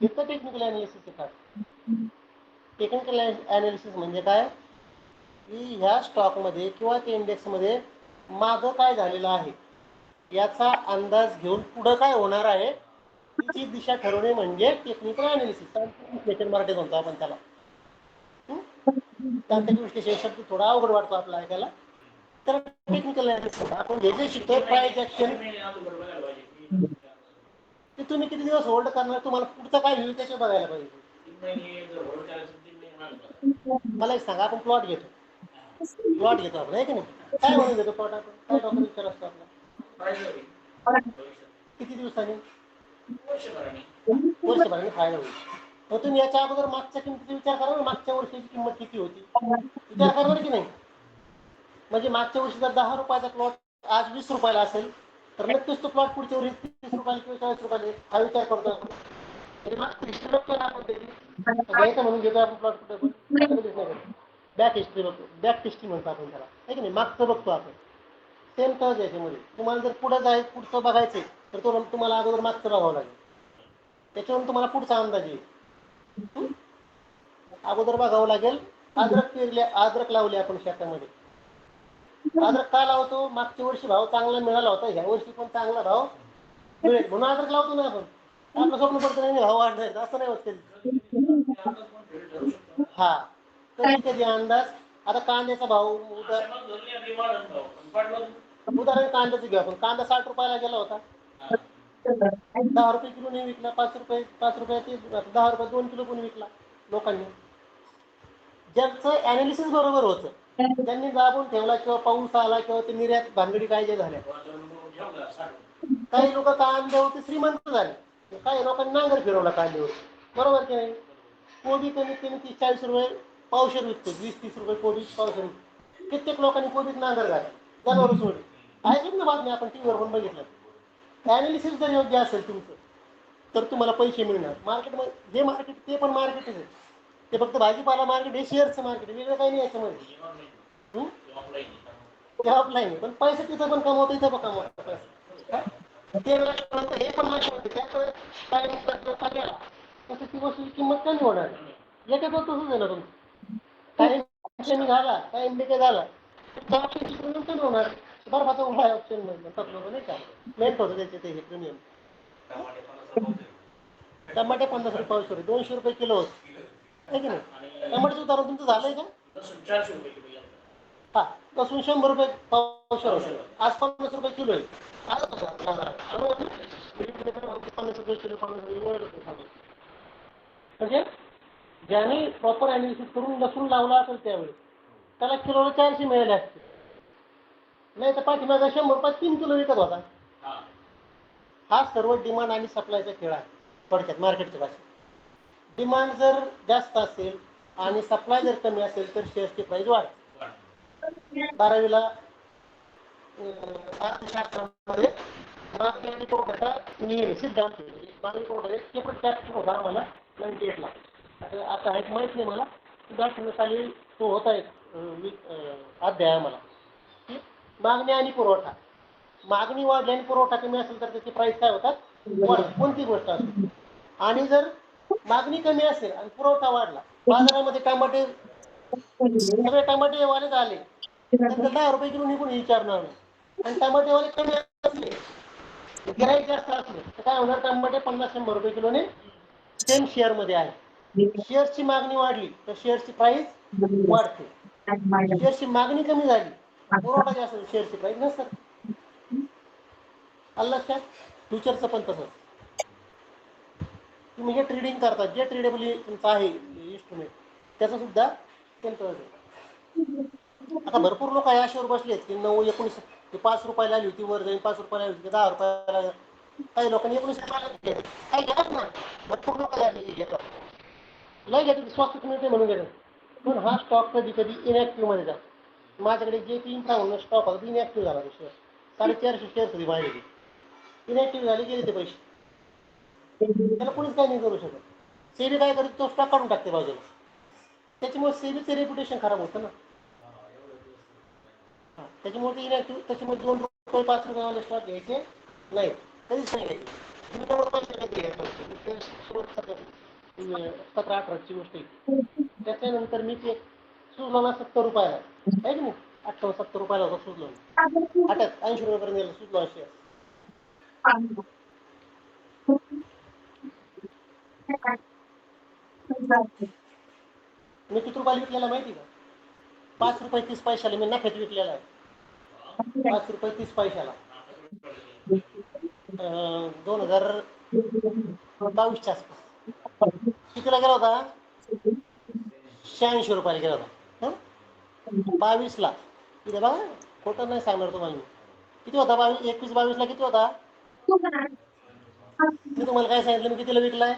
इथं टेक्निकल अनालिसिस येतात. टेक्निकल अनालिसिस म्हणजे काय की ह्या स्टॉकमध्ये किंवा त्या इंडेक्समध्ये मागं काय झालेलं आहे याचा अंदाज घेऊन पुढं काय होणार आहे तिची दिशा ठरवणे म्हणजे टेक्निकल अनालिसिस. विश्लेषण मराठीत म्हणतो आपण त्याला. तांत्रिक विश्लेषण शब्द थोडा अवघड वाटतो आपला ऐकायला, तर टेक्निकल अनालिसिस आपण जे जे शिकतोय प्राइस ऍक्शन, ते तुम्ही किती दिवस होल्ड करणार, तुम्हाला पुढचं काय होईल त्याचे बघायला पाहिजे. मला एक सांगा, आपण प्लॉट घेतो आपण, आहे की नाही, काय म्हणून घेतो प्लॉट आपण, काय डॉक्टर विचार असतो आपला, किती दिवसांनी, वर्षभराने फायदा होईल. मग तुम्ही याच्या अगोदर मागच्या किमतीचा विचार करा ना, मागच्या वर्षीची किंमत किती होती, विचार करणार की नाही. म्हणजे मागच्या वर्षी जर 10 रुपयाचा प्लॉट आज 20 रुपयाला असेल तर नक्कीच तो प्लॉट पुढच्या वर्षी 30 रुपयाला किंवा 40 रुपयाला हा विचार करतो आपण. हिस्ट्री बघतो ना आपण त्याची, घ्यायचं म्हणून घेतो आपण प्लॉट कुठे पण बॅक हिस्ट्री बघतो, बॅक टेस्टिंग म्हणतो आपण त्याला, आहे की नाही, मागचं बघतो आपण. सेम तच याच्यामध्ये तुम्हाला जर पुढचं बघायचंय तर तुम्हाला अगोदर मागचं बघावं लागेल, त्याच्यावरून तुम्हाला पुढचा अंदाज येईल. अगोदर बघावं लागेल. अद्रक लावले आपण शेतामध्ये, अद्रक का लावतो, मागच्या वर्षी भाव चांगला मिळाला होता, ह्या वर्षी पण चांगला भाव मिळेल म्हणून अद्रक लावतो ना आपण. आपलं स्वप्न पडतं नाही भाव वाढणार असं नाही होत कधी. हा, कधी कधी अंदाज. आता कांद्याचा भाव उदाहरण कांद्याचं घ्या आपण, कांदा 60 रुपयाला गेला होता, 10 रुपये किलो नाही विकला, 5 रुपये 10 रुपये 2 किलो पण विकला लोकांनी. ज्यांचं अनालिसिस बरोबर होतं त्यांनी दाबून ठेवला, किंवा पाऊस आला किंवा ते निर्यात भानगडी काय जे झाल्या, काही लोक कांद्यावरती श्रीमंत झाले, काही लोकांनी नांगर फिरवला कांद्यावर, बरोबर की नाही. कोबी कमीत कमी 30-40 रुपये पावशेर विकतो, 20-30 रुपये कोबी पावशेर विकतो. कित्येक लोकांनी कोबीत नांगर घातला, जनावर सोडली. ऐकलं ना बातमी, आपण टीव्हीवर पण बघितलं. अनालिसिस जर योग्य असेल तुमचं तर तुम्हाला पैसे मिळणार. मार्केटमध्ये जे मार्केट ते पण मार्केटच आहे, ते फक्त भाजीपाला मार्केट हे शेअरचं मार्केट, वेगळं काही नाही याच्यामध्ये. ते ऑफलाईन आहे, पण पैसे तिथं पण कमवतो, इथं पण कमवतो पैसे. ते हे पण त्याकडे काय गेला तसं ती वस्तूची किंमत कमी होणार. याच्यात तसंच आहे ना तुमचं. टाइम चेंज झाला, टाइम डिके झाला, त्या ऑप्शनची प्रीमियम कमी होणार. बर्फाचा उभा ऑप्शन म्हणतात लोक नाही का, मेंट होतं त्याचे ते प्रीमियम. टमाटे 50 रुपये पावशेर, 200 रुपये किलो होत आहे की नाही. टमाट्याचं उदाहरण तुमचं झालंय का? लसूण 400 रुपये किलो गेला. हा, लसूण 100 रुपये पावशेर होतं, आज 50 रुपये किलो आहे. आज 50 रुपये किलो, 50 रुपये. म्हणजे ज्याने प्रॉपर अॅनालिसिस करून लसूण लावला असेल त्यावेळी त्याला किलोला 400 मिळाले असते. नाही तर पाठीमागा 100 रुपयात 3 किलो विकत होता. हा सर्व डिमांड आणि सप्लायचा खेळ आहे थोडक्यात मार्केटच्या भाषेत. डिमांड जर जास्त असेल आणि सप्लाय जर कमी असेल तर शेअर्सची प्राइस वाढते. 12वीला अर्थशास्त्रामध्ये मागणी आणि पुरवठा नियम सिद्धांत मागणी पुरवठा एक सेपरेट चॅप्टर होता आम्हाला 98 ला. आता आहे माहीत नाही मला, 2018 साली तो होता एक अध्याय आम्हाला. मागणी आणि पुरवठा, मागणी वाढली आणि पुरवठा कमी असेल तर त्याची प्राइस काय होतात, वाढते. कोणती गोष्ट असेल. आणि जर मागणी कमी असेल आणि पुरवठा वाढला, बाजारामध्ये टमाटे सगळे टमाटेवाले आले त्यांना 10 रुपये किलो निघून विचारणार नाही. आणि टमाटेवाले कमी असले, गिराईक जास्त असले तर काय होणार, टमाटे 50-100 रुपये किलोने सेम शेअरमध्ये आहे. शेअर्सची मागणी वाढली तर शेअर्सची प्राइस वाढते. शेअर्सची मागणी कमी झाली, पुरवठा जास्त, शेअरची प्राइस नसतात. आलं लक्षात. फ्युचरचं पण तसंच. तुम्ही जे ट्रेडिंग करता, जे ट्रेडेबल तुमचं आहे इन्स्ट्रुमेंट, त्याचं सुद्धा त्यांचं. आता भरपूर लोक याशिवर बसलेत की 19 5 रुपयाला आली होती, वर जाईल 5 रुपयाला आली होती, 10 रुपयाला. काही लोकांनी 19 रुपयाला काही घेतात ना, भरपूर लोक घेतात. नाही घेतात, स्वस्त मिळते म्हणून घेतात. पण हा स्टॉक कधी कधी इनॅक्टिव्ह मध्ये जातो. माझ्याकडे जे 3 स्टॉक होता इनॅक्टिव्ह झाला. शेअर 450 शेअर होती माझ्याकडे, इनॅक्टिव्ह झाले, गेले ते पैसे. त्याला कोणीच काही नाही करू शकत. सेबी काय करते, तो स्टॉक काढून टाकते बाजूला. त्याच्यामुळे सेबीचं रेप्युटेशन खराब होतं ना. त्याच्यामुळे ते इनॅक्टिव्ह, त्याच्यामुळे 2 रुपये 5 रुपयावाले स्टॉक घ्यायचे नाही, कधीच नाही घ्यायचे. 17-18ची गोष्ट आहे. त्याच्यानंतर मी ते सुजला 70 रुपयाला आहे की नाही, 58-70 रुपयाला होता सुजला. 80 रुपयापर्यंत गेला सुजला शेअर. मी किती रुपयाला विकलेला माहिती का? 5 रुपये 30 पैशाला मी नफ्यात विकलेला आहे. 5 रुपये 30 पैशाला 2022च्या आसपास. कितीला गेला होता? 86 रुपयाला गेला होता. 22ला. तिथे बघा, खोटं नाही सांगणार तुम्हाला. किती होता? 21-22ला किती होता? मी तुम्हाला काय सांगितलं, मी कितीला विकलाय?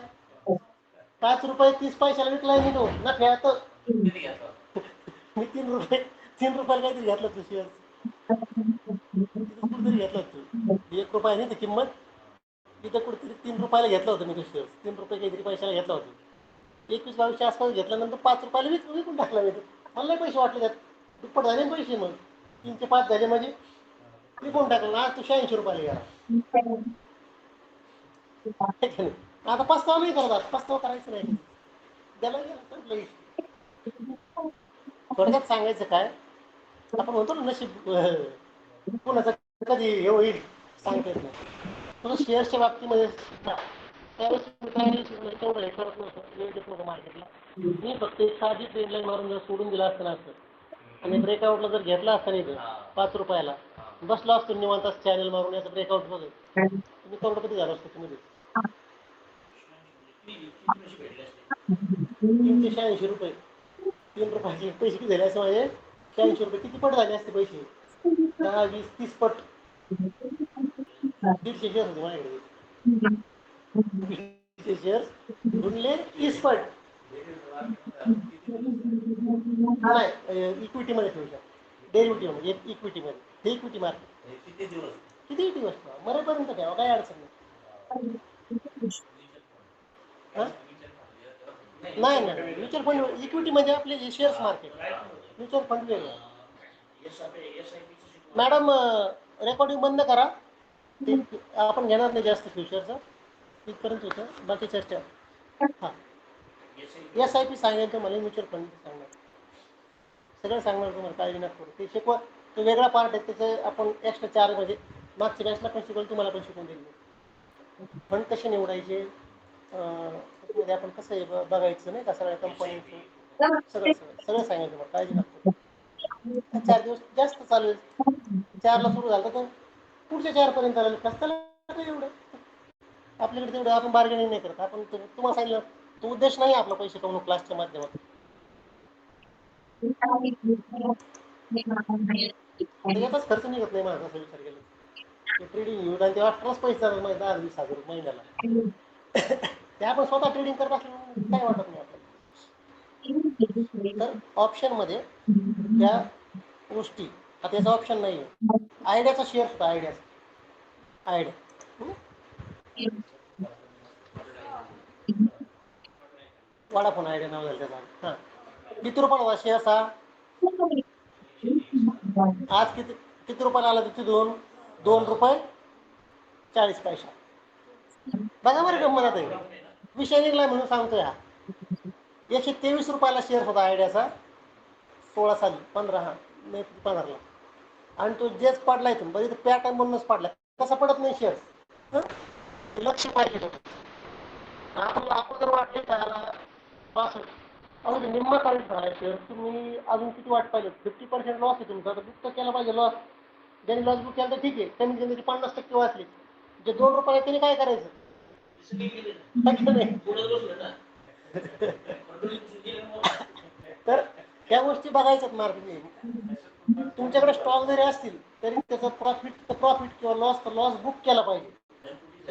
5 रुपये 30 पैशाला विकलाय मी तो नफ्यात. मी 3 रुपयाला काहीतरी घेतलं तू शेअर. कुठेतरी घेतलं होतं, 1 रुपया नाही तर किंमत. तिथं कुठेतरी 3 रुपयाला घेतलं होतं मी तो शेअर. 3 रुपये काहीतरी पैशाला घेतला होता. 21-22च्या आसपास घेतल्यानंतर 5 रुपयाला विकून टाकला मी. मला नाही पैसे वाटले, त्यात दुप्पट झाले पैसे. मग 3 ते 5 झाले म्हणजे विकून टाकलं. आज तू 86 रुपयाला गेला. आता पस्तावा नाही करत, पस्तावा करायचं नाही. त्याला गेला. थोडक्यात सांगायचं काय, आपण म्हणतो ना नशीब कोणाचं कधी हे होईल सांगता येत नाही. तुझं शेअर्सच्या बाबतीमध्ये त्यावेळेस तेवढं हे करत नव्हतं, वेळ देत नव्हतं मार्केटला. मी फक्त एक साधी ट्रेन लाईन मारून जर सोडून दिला असतं ना असं, आणि ब्रेकआउटला जर घेतला असता नाही 5 रुपयाला बसला असतो निवांत चॅनल मारून, याचं ब्रेकआउट बघत तुम्ही करोडपती झाला असतो तुम्ही. 386 रुपये, 3 रुपयाचे पैसे किती झाले असं माझे? 86 रुपये. किती पट झाले असते पैसे? 10, 20, 30 पट. 150 शेअर होते माझ्याकडे. 150 शेअर गुणले 30 पट. नाही, इक्विटीमध्ये ठेवू शकतो. डेरिव्हेटिव्हमध्ये, इक्विटीमध्ये. हे इक्विटी मार्केट किती दिवस मरेपर्यंत ठेवा, काही अडचण नाही. नाही नाही, म्युच्युअल फंड इक्विटीमध्ये आपले शेअर्स मार्केट, म्युच्युअल फंड वेगळं. मॅडम रेकॉर्डिंग बंद करा, ते आपण घेणार नाही जास्त फ्युचरचं. इथपर्यंत होतं, बाकी चर्चा. हां, SIP सांगायचं मला, म्युच्युअल फंड सांगणार. सगळं सांगणार तुम्हाला, काळजी नका करू. ते शिकवा, तो वेगळा पार्ट आहे, त्याचं आपण एक्स्ट्रा चार्ज म्हणजे मागच्या बॅचला पण शिकवलं, तुम्हाला पण शिकवून देईल. फंड कसे निवडायचे, मध्ये आपण कसं आहे बघायचं नाही का, सगळ्या कंपन्यांचं सगळं सगळं सगळं सांगायचं तुम्हाला, काळजी नका करू. 4 दिवस जास्त चालेल, 4ला सुरू झालं तर पुढच्या 4 पर्यंत चालेल. कसं एवढं आपल्याकडे तेवढं आपण बार्गेनिंग नाही करत. आपण तुम्हाला सांगितलं, तो उद्देश नाही आपला पैसे कमवणं क्लासच्या माध्यमातून. त्याच्यातच खर्च निघत नाही माझा, असं विचार केला. ट्रेडिंग घेऊन आणि तेव्हा ट्रस्ट पैसे चालत नाही 10-20 हजार महिन्याला. ते आपण स्वतः ट्रेडिंग करत असल्यामुळे काय वाटत नाही आपल्याला. तर ऑप्शनमध्ये त्या गोष्टी, आता याचा ऑप्शन नाही आहे. आयडियाचा शेअर होता, आयडिया वडाफोन आयडिया नाव झालं त्याचा. हां, किती रुपयाला होता शेअर हा? आज किती रुपयाला आला तिथे? 2 रुपये 40 पैसा. बघा बरं गंमत आहे, विषय निघला म्हणून सांगतोय. हा 123 रुपयाला शेअर होता आयडियाचा 16 साली, 15ला. आणि तो जेच पडला इथून बघ, इथं पॅटर्न म्हणूनच पडला. कसा पडत नाही शेअर, लक्ष पाहिजे होतं. आपण जर वाटले त्याला अगदी निम्मा काढून झाला शेअर, तुम्ही अजून किती वाट पाहिजे? 50% लॉस आहे तुमचा, तर बुक केला पाहिजे लॉस. ज्यांनी लॉस बुक केला तर ठीक आहे, कमी कमी 50% वाचले. जे 2 रुपये त्यांनी काय करायचं? तर त्या गोष्टी बघायच्यात मार्केट. तुमच्याकडे स्टॉक जरी असतील तरी त्याचं प्रॉफिट किंवा लॉस बुक केला पाहिजे.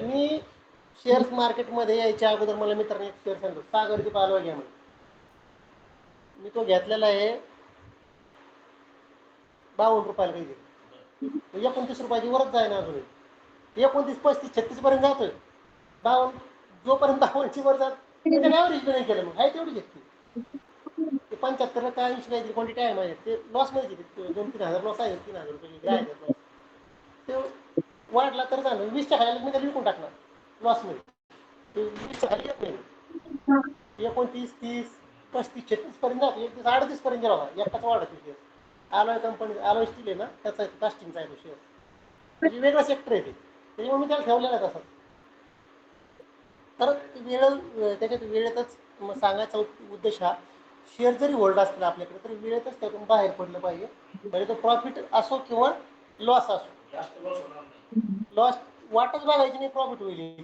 मी शेअर्स मार्केटमध्ये यायच्या अगोदर मला मित्रांनी एक शेअर सांगितलं, सागरची पालवा घ्या म्हणून. मी तो घेतलेला आहे 52 रुपयाला काही, 29 रुपयाची वरच जायना अजून. 29, 35, 36 पर्यंत जातोय. 52 जोपर्यंत 52ची वर जात त्याच्या ॲव्हरेज नाही केलं, मग आहे तेवढी घेतली. ते 75 का 80 काहीतरी क्वांटिटी आहे माझ्या, ते लॉसमध्ये घेतली. 2-3 हजार लॉस आहे, 3,000 रुपये ग्राहक लॉस. ते वाढला तर झालं, 20च्या खायला मी त्याला विकून टाकणार लॉसमध्ये. ते 20च्या खाली येत नाही. 29, 30, 35, 36 पर्यंत जातो. 38 पर्यंत गेला होता, एकाच वाढत शेअर. आलोय कंपनी, आलोय स्टील आहे ना, त्याचा कास्टिंगचा आहे तो शेअर. म्हणजे वेगळा सेक्टर आहे ते, त्याच्यामुळे मी त्याला ठेवलेला आहे तसा. तर त्याच्यात वेळेतच सांगायचा उद्देश हा, शेअर जरी होल्ड असला आपल्याकडे तरी वेळेतच त्यातून बाहेर पडलं पाहिजे. म्हणजे तो प्रॉफिट असो किंवा लॉस असो, लॉस वाटच बघायची नाही, प्रॉफिट होईल.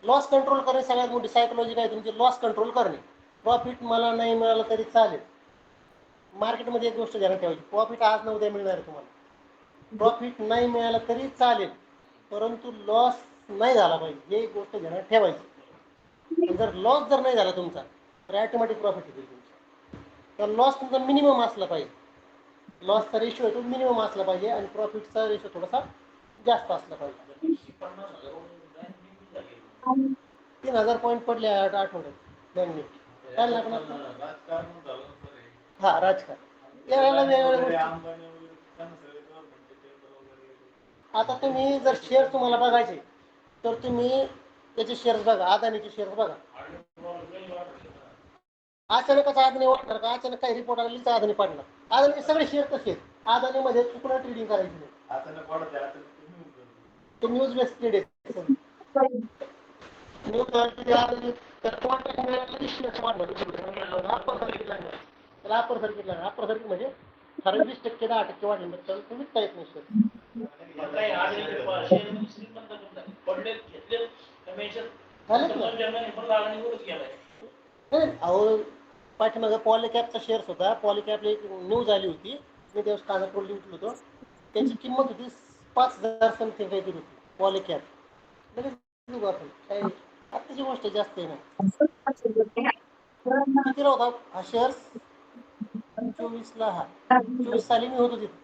लॉस कंट्रोल करणे सगळ्यात मोठी सायकोलॉजी काय तुमची, लॉस कंट्रोल करणे. प्रॉफिट मला नाही मिळालं तरी चालेल. मार्केटमध्ये एक गोष्ट ध्यानात ठेवायची, प्रॉफिट आज न उद्या मिळणार आहे तुम्हाला. प्रॉफिट नाही मिळालं तरी चालेल, परंतु लॉस नाही झाला पाहिजे, ही गोष्ट ध्यानात ठेवायची. जर लॉस नाही झाला तुमचा तर ॲटोमॅटिक प्रॉफिट होईल तुमचा. तर लॉस तुमचा मिनिमम असला पाहिजे. लॉसचा रेशो आहे तो मिनिमम असला पाहिजे आणि प्रॉफिटचा रेशो थोडासा जास्त असला पाहिजे. 3,000 पॉईंट पडले आठवड्यात बँक. हा, राजकारण यावेळेला वेगवेगळ्या आता तुम्ही जर शेअर तुम्हाला बघायचे तर तुम्ही त्याचे शेअर्स बघा, अदानीचे शेअर्स बघा. अचानकच अदानी वाटणार का? अचानक काही रिपोर्ट आले तर अदानी पडणार. अदानीचे सगळे शेअर कसे आहेत, अदानीमध्ये चुकून ट्रेडिंग करायची नाही. ते न्यूज बेस्ड ट्रेड आहे. न्यूज अप्पर सर्किट म्हणजे 20% 10% वाढले तर तुम्ही काहीच नाही शेअर. अहो, पाठीमागं पॉलिकॅपचा शेअर्स होता. पॉलिकॅपला एक न्यूज आली होती, मी दिवस कानापूर उठलो होतो. त्याची किंमत होती 5,000 समथिंग काहीतरी होती पॉलिकॅप. लगेच बघू आपण काय, आत्ताची गोष्ट जास्त आहे ना. कितीला होता हा शेअर्स? 24ला. हा 24 साली मी होतो तिथे,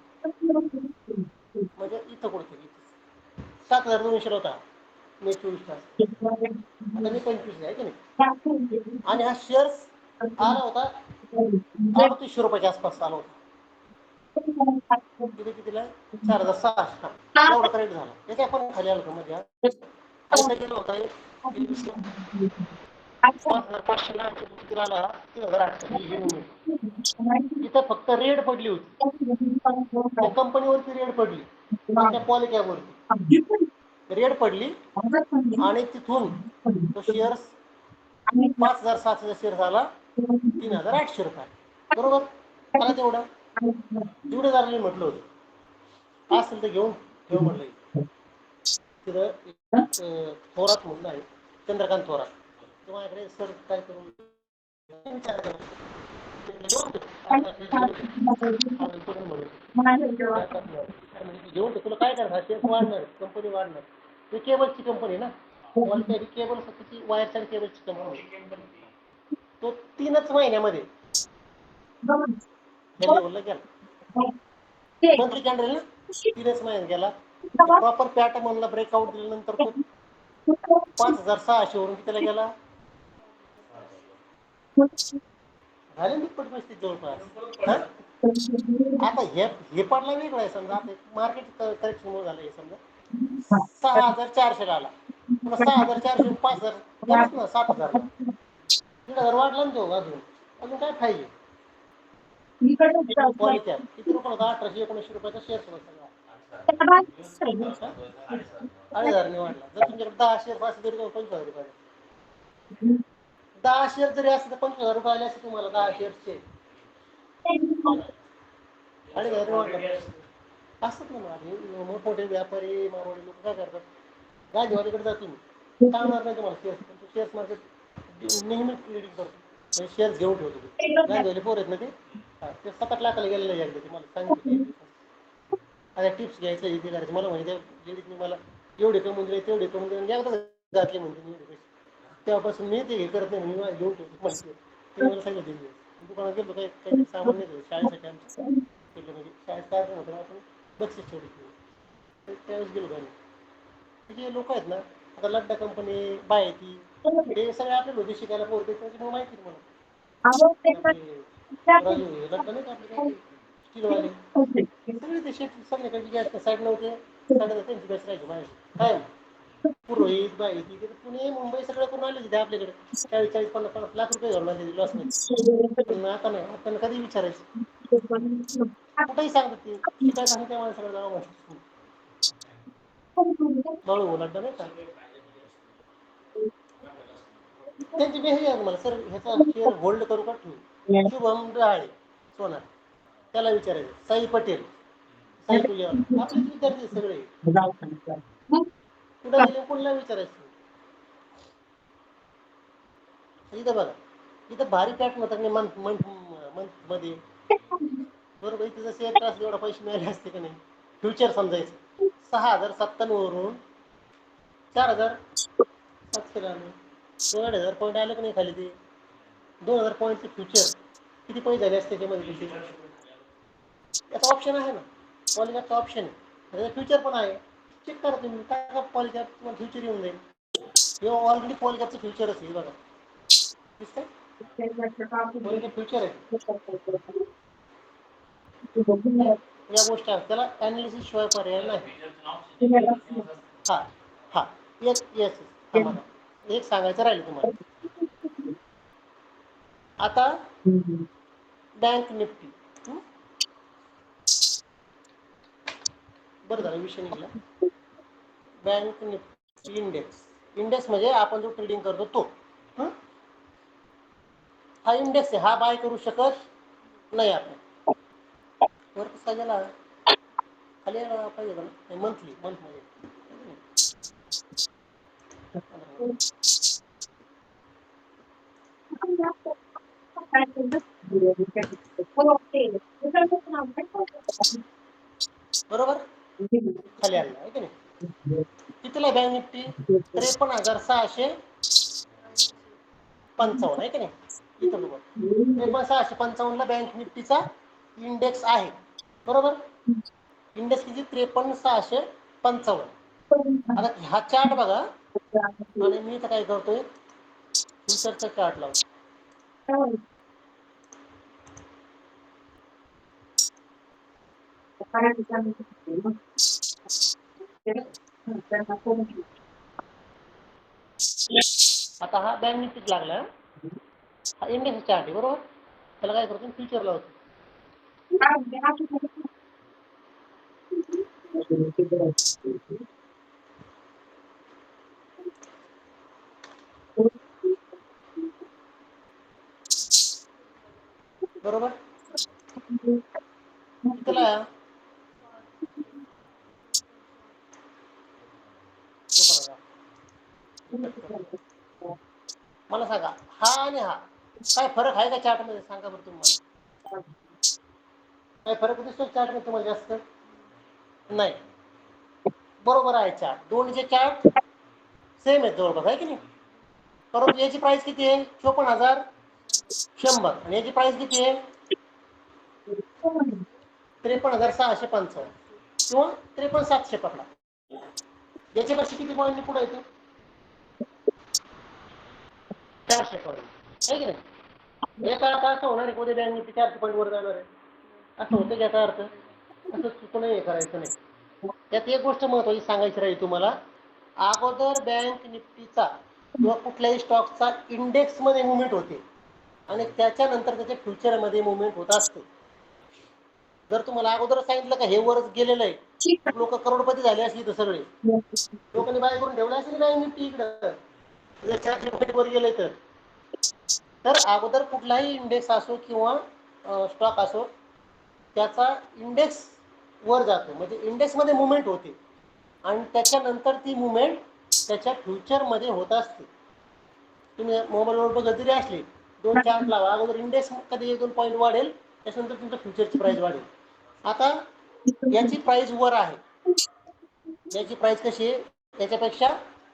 म्हणजे इथं कुठतरी 7,200 होता मी 24ला. आता मी 25 आहे की नाही. आणि हा शेअर्स आला होता 3800 रुपयाच्या आसपास आला होता. कितीला? 4,600. एवढा करेक्ट झाला. याच्या पण खाली आलं होतं मध्ये. गेलो होता 5,500 किती आला 3,800 ही मुवमेंट. इथं फक्त रेड पडली होती, त्या कंपनीवरती रेड पडली आणि त्या पॉलिकॅबवरती रेड पडली आणि तिथून तो शेअर्स 5,700 शेअर झाला 3,800 रुपये. बरोबर मला तेवढं जेवढे झालं म्हटलं होतं असेल तर घेऊन ठेव म्हणलं. तिथं थोरात म्हणून आहे चंद्रकांत थोरात, तर माझ्याकडे सर काय करून विचार करा. घेऊन तुला काय करणार शेअर्स वाढणार कंपनी वाढणार. ही केबलची कंपनी ना ही केबल त्याची वायरच्या केबलची कंपनी. तो 3च महिन्यामध्ये या लेवलला गेला. मंथली कॅन्डल ना 3च महिन्यात गेला. प्रॉपर पॅटर्नला ब्रेकआउट दिल्यानंतर तो 5,600 वरून कितीला गेला झाले दुप्पट बसते जवळपास. आता हे पडला वेगळा आहे समजा आता मार्केट करेक्शन झालं हे समजा 6,400 आला पुन्हा 6,400 5,000 गेलाच ना 7,000ला 1,000 वाढला ना तो अजून काय पाहिजे. पॉलिकॅप किती रुपयाला 1,800-1,900 रुपयाचा शेअर सगळा 2,500 वाढला. जर तुमच्याकडे 10 शेअर असेल तरी 25,000 रुपये 10 शेअर जरी असेल तर 25,000 रुपये आले असते तुम्हाला 10 शेअरचे 2,500 वाढला. असतात ना मोठमोठे व्यापारी मारवाडी लोक काय करतात गांधीवाडीकडे जातो मी सांगणार नाही तुम्हाला शेअर्स मार्केट नेहमी ट्रेडिंग करतो शेअर्स घेऊन ठेवतो. गांधीवाडी पोर आहेत ना ते 7-8 लाखाला गेलेलं आहे एकदा तुम्हाला सांगितलं. आता टिप्स घ्यायचं हे करायचं मला म्हणजे लेडीज मी मला एवढे कमवून दिले तेवढे कमवून दिले एकदा घातले म्हणजे मी एवढे पैसे तेव्हापासून मी ते हे करत नाही मी घेऊन ठेवतो म्हणते ते मला सांगितलं. दुकानात गेलो काही सामान नाही शाळेसाठी आमचं म्हणजे शाळेत काय होतं आपण बक्षीस ठेवली त्यावेळेस गेलो काही जे लोक आहेत ना आता लड्डा कंपनी बाय ती हे सगळे आपल्या होते शिकायला पोरते त्याच्यामुळे माहिती मला राजू लड्डा नाही का आपले काय स्टीलवाले सगळे ते शेत सगळ्याकडे गॅस साईड नव्हते साडे त्यांची गॅस राहायची बाहेर काय पुरोहित बाई ती पुणे मुंबई सगळं करून आले तिथे आपल्याकडे 40-50 लाख रुपये घालून आले लॉस मध्ये. पण आता नाही आपण कधी विचारायचं कुठेही सांगतात ते शिकायचं सांगते त्या माणसाला जावं म्हणतात बाळू लड्डा नाही का त्यांची मेसेज आहे मला सर ह्याचा शेअर होल्ड करू का ठेवू. शुभम रहाळे सोनार त्याला विचारायचं. साई पटेल साई पुजावर आपलेच विद्यार्थी सगळे कुठं गेले कोणाला विचारायचं. इथं बघा इथं भारी पॅटर्न होता नाही मंथ मध्ये बरोबर इथे जर शेअर क्लास एवढा पैसे मिळाले असते का नाही. फ्युचर समजायचं 6,097 वरून 4,700 आले 2,000 पॉईंट आले का नाही खाली ते 2,000 पॉईंटचे फ्युचर किती पैसे झाले असते त्याच्यामध्ये याचा ऑप्शन आहे ना पॉलिकॅपचा ऑप्शन आहे त्याचा फ्युचर पण आहे चेक करा तुम्ही काय पॉलिकॅप तुम्हाला फ्युचर येऊन जाईल किंवा ऑलरेडी पॉलिकॅपचं फ्युचरच आहे बघा दिसतंय पॉलिकॅप फ्युचर आहे. या गोष्टी आहेत त्याला ॲनालिसिस शिवाय पर्याय नाही. हा हा येस आम्हाला एक सांगायचं राहिलं तुम्हाला आता बँक निफ्टी बरं झालं विषय निघाला. बँक निफ्टी इंडेक्स म्हणजे आपण जो ट्रेडिंग करतो तो हा इंडेक्स आहे हा बाय करू शकत नाही आपण वर कसा गेला खाली यायला पाहिजे ना मंथली मंथमध्ये बरोबर खाली आला आहे की नाही. कितीला बँक निफ्टी 53,655 आहे की नाही. इथं बघा 53,655 ला बँक निफ्टीचा इंडेक्स आहे बरोबर. इंडेक्स किती 53,655. आता हा चार्ट बघा आणि मी तर काय करतोय फ्युचरचा चार्ट लावतो. आता हा बँक निफ्टीत लागला, हा इंडेक्स चार्ट आहे बरोबर. त्याला काय करतो, फ्युचर लावतो. बरोबर. कितीला आहे? मला सांगा, हा आणि हा काय फरक आहे का चार्ट मध्ये? सांगा बरं तुम्हाला. काय फरक दिसतो चार्ट मध्ये तुम्हाला? जास्त नाही. बरोबर आहे, चार्ट दोन्हीचे चार्ट सेम आहेत जवळपास, आहे की नाही. परंतु याची प्राइस किती आहे? 54,100. आणि याची प्राइस किती आहे? 53,655 किंवा 53,700 पकडा. याच्यापेक्षा किती पॉईंट पुढे येतो? 400 पॉईंट, आहे की नाही. याचा अर्थ असं होणार आहे, उद्या बँक निफ्टी 400 पॉईंट वर जाणार आहे, असं होतं. याचा अर्थ असं चुकून हे करायचं नाही. त्यात एक गोष्ट महत्वाची सांगायची राहील तुम्हाला. अगोदर बँक निफ्टीचा किंवा कुठल्याही स्टॉकचा इंडेक्स मध्ये मुवमेंट होते आणि त्याच्यानंतर त्याच्या फ्युचरमध्ये मुवमेंट होत असते. जर तुम्हाला अगोदर सांगितलं का हे वरच गेलेलं आहे, लोक करोडपती झाले असली तर सगळे लोकांनी बाय करून ठेवलं असेल बँक निफ्टी इकडं 400 पॉईंट वर गेले तर अगोदर कुठलाही इंडेक्स असो किंवा स्टॉक असो, त्याचा इंडेक्स वर जातो, म्हणजे इंडेक्समध्ये मुवमेंट होते आणि त्याच्यानंतर ती मुवमेंट त्याच्या फ्युचरमध्ये होत असते. तुम्ही मोबाईलवर बघत जरी असले, 2 चार्ट लावा, अगोदर इंडेक्स कधी 1-2 पॉईंट वाढेल, त्याच्यानंतर तुमच्या फ्युचरची प्राइस वाढेल. आता याची प्राइस वर आहे, याची प्राइस कशी आहे? याच्यापेक्षा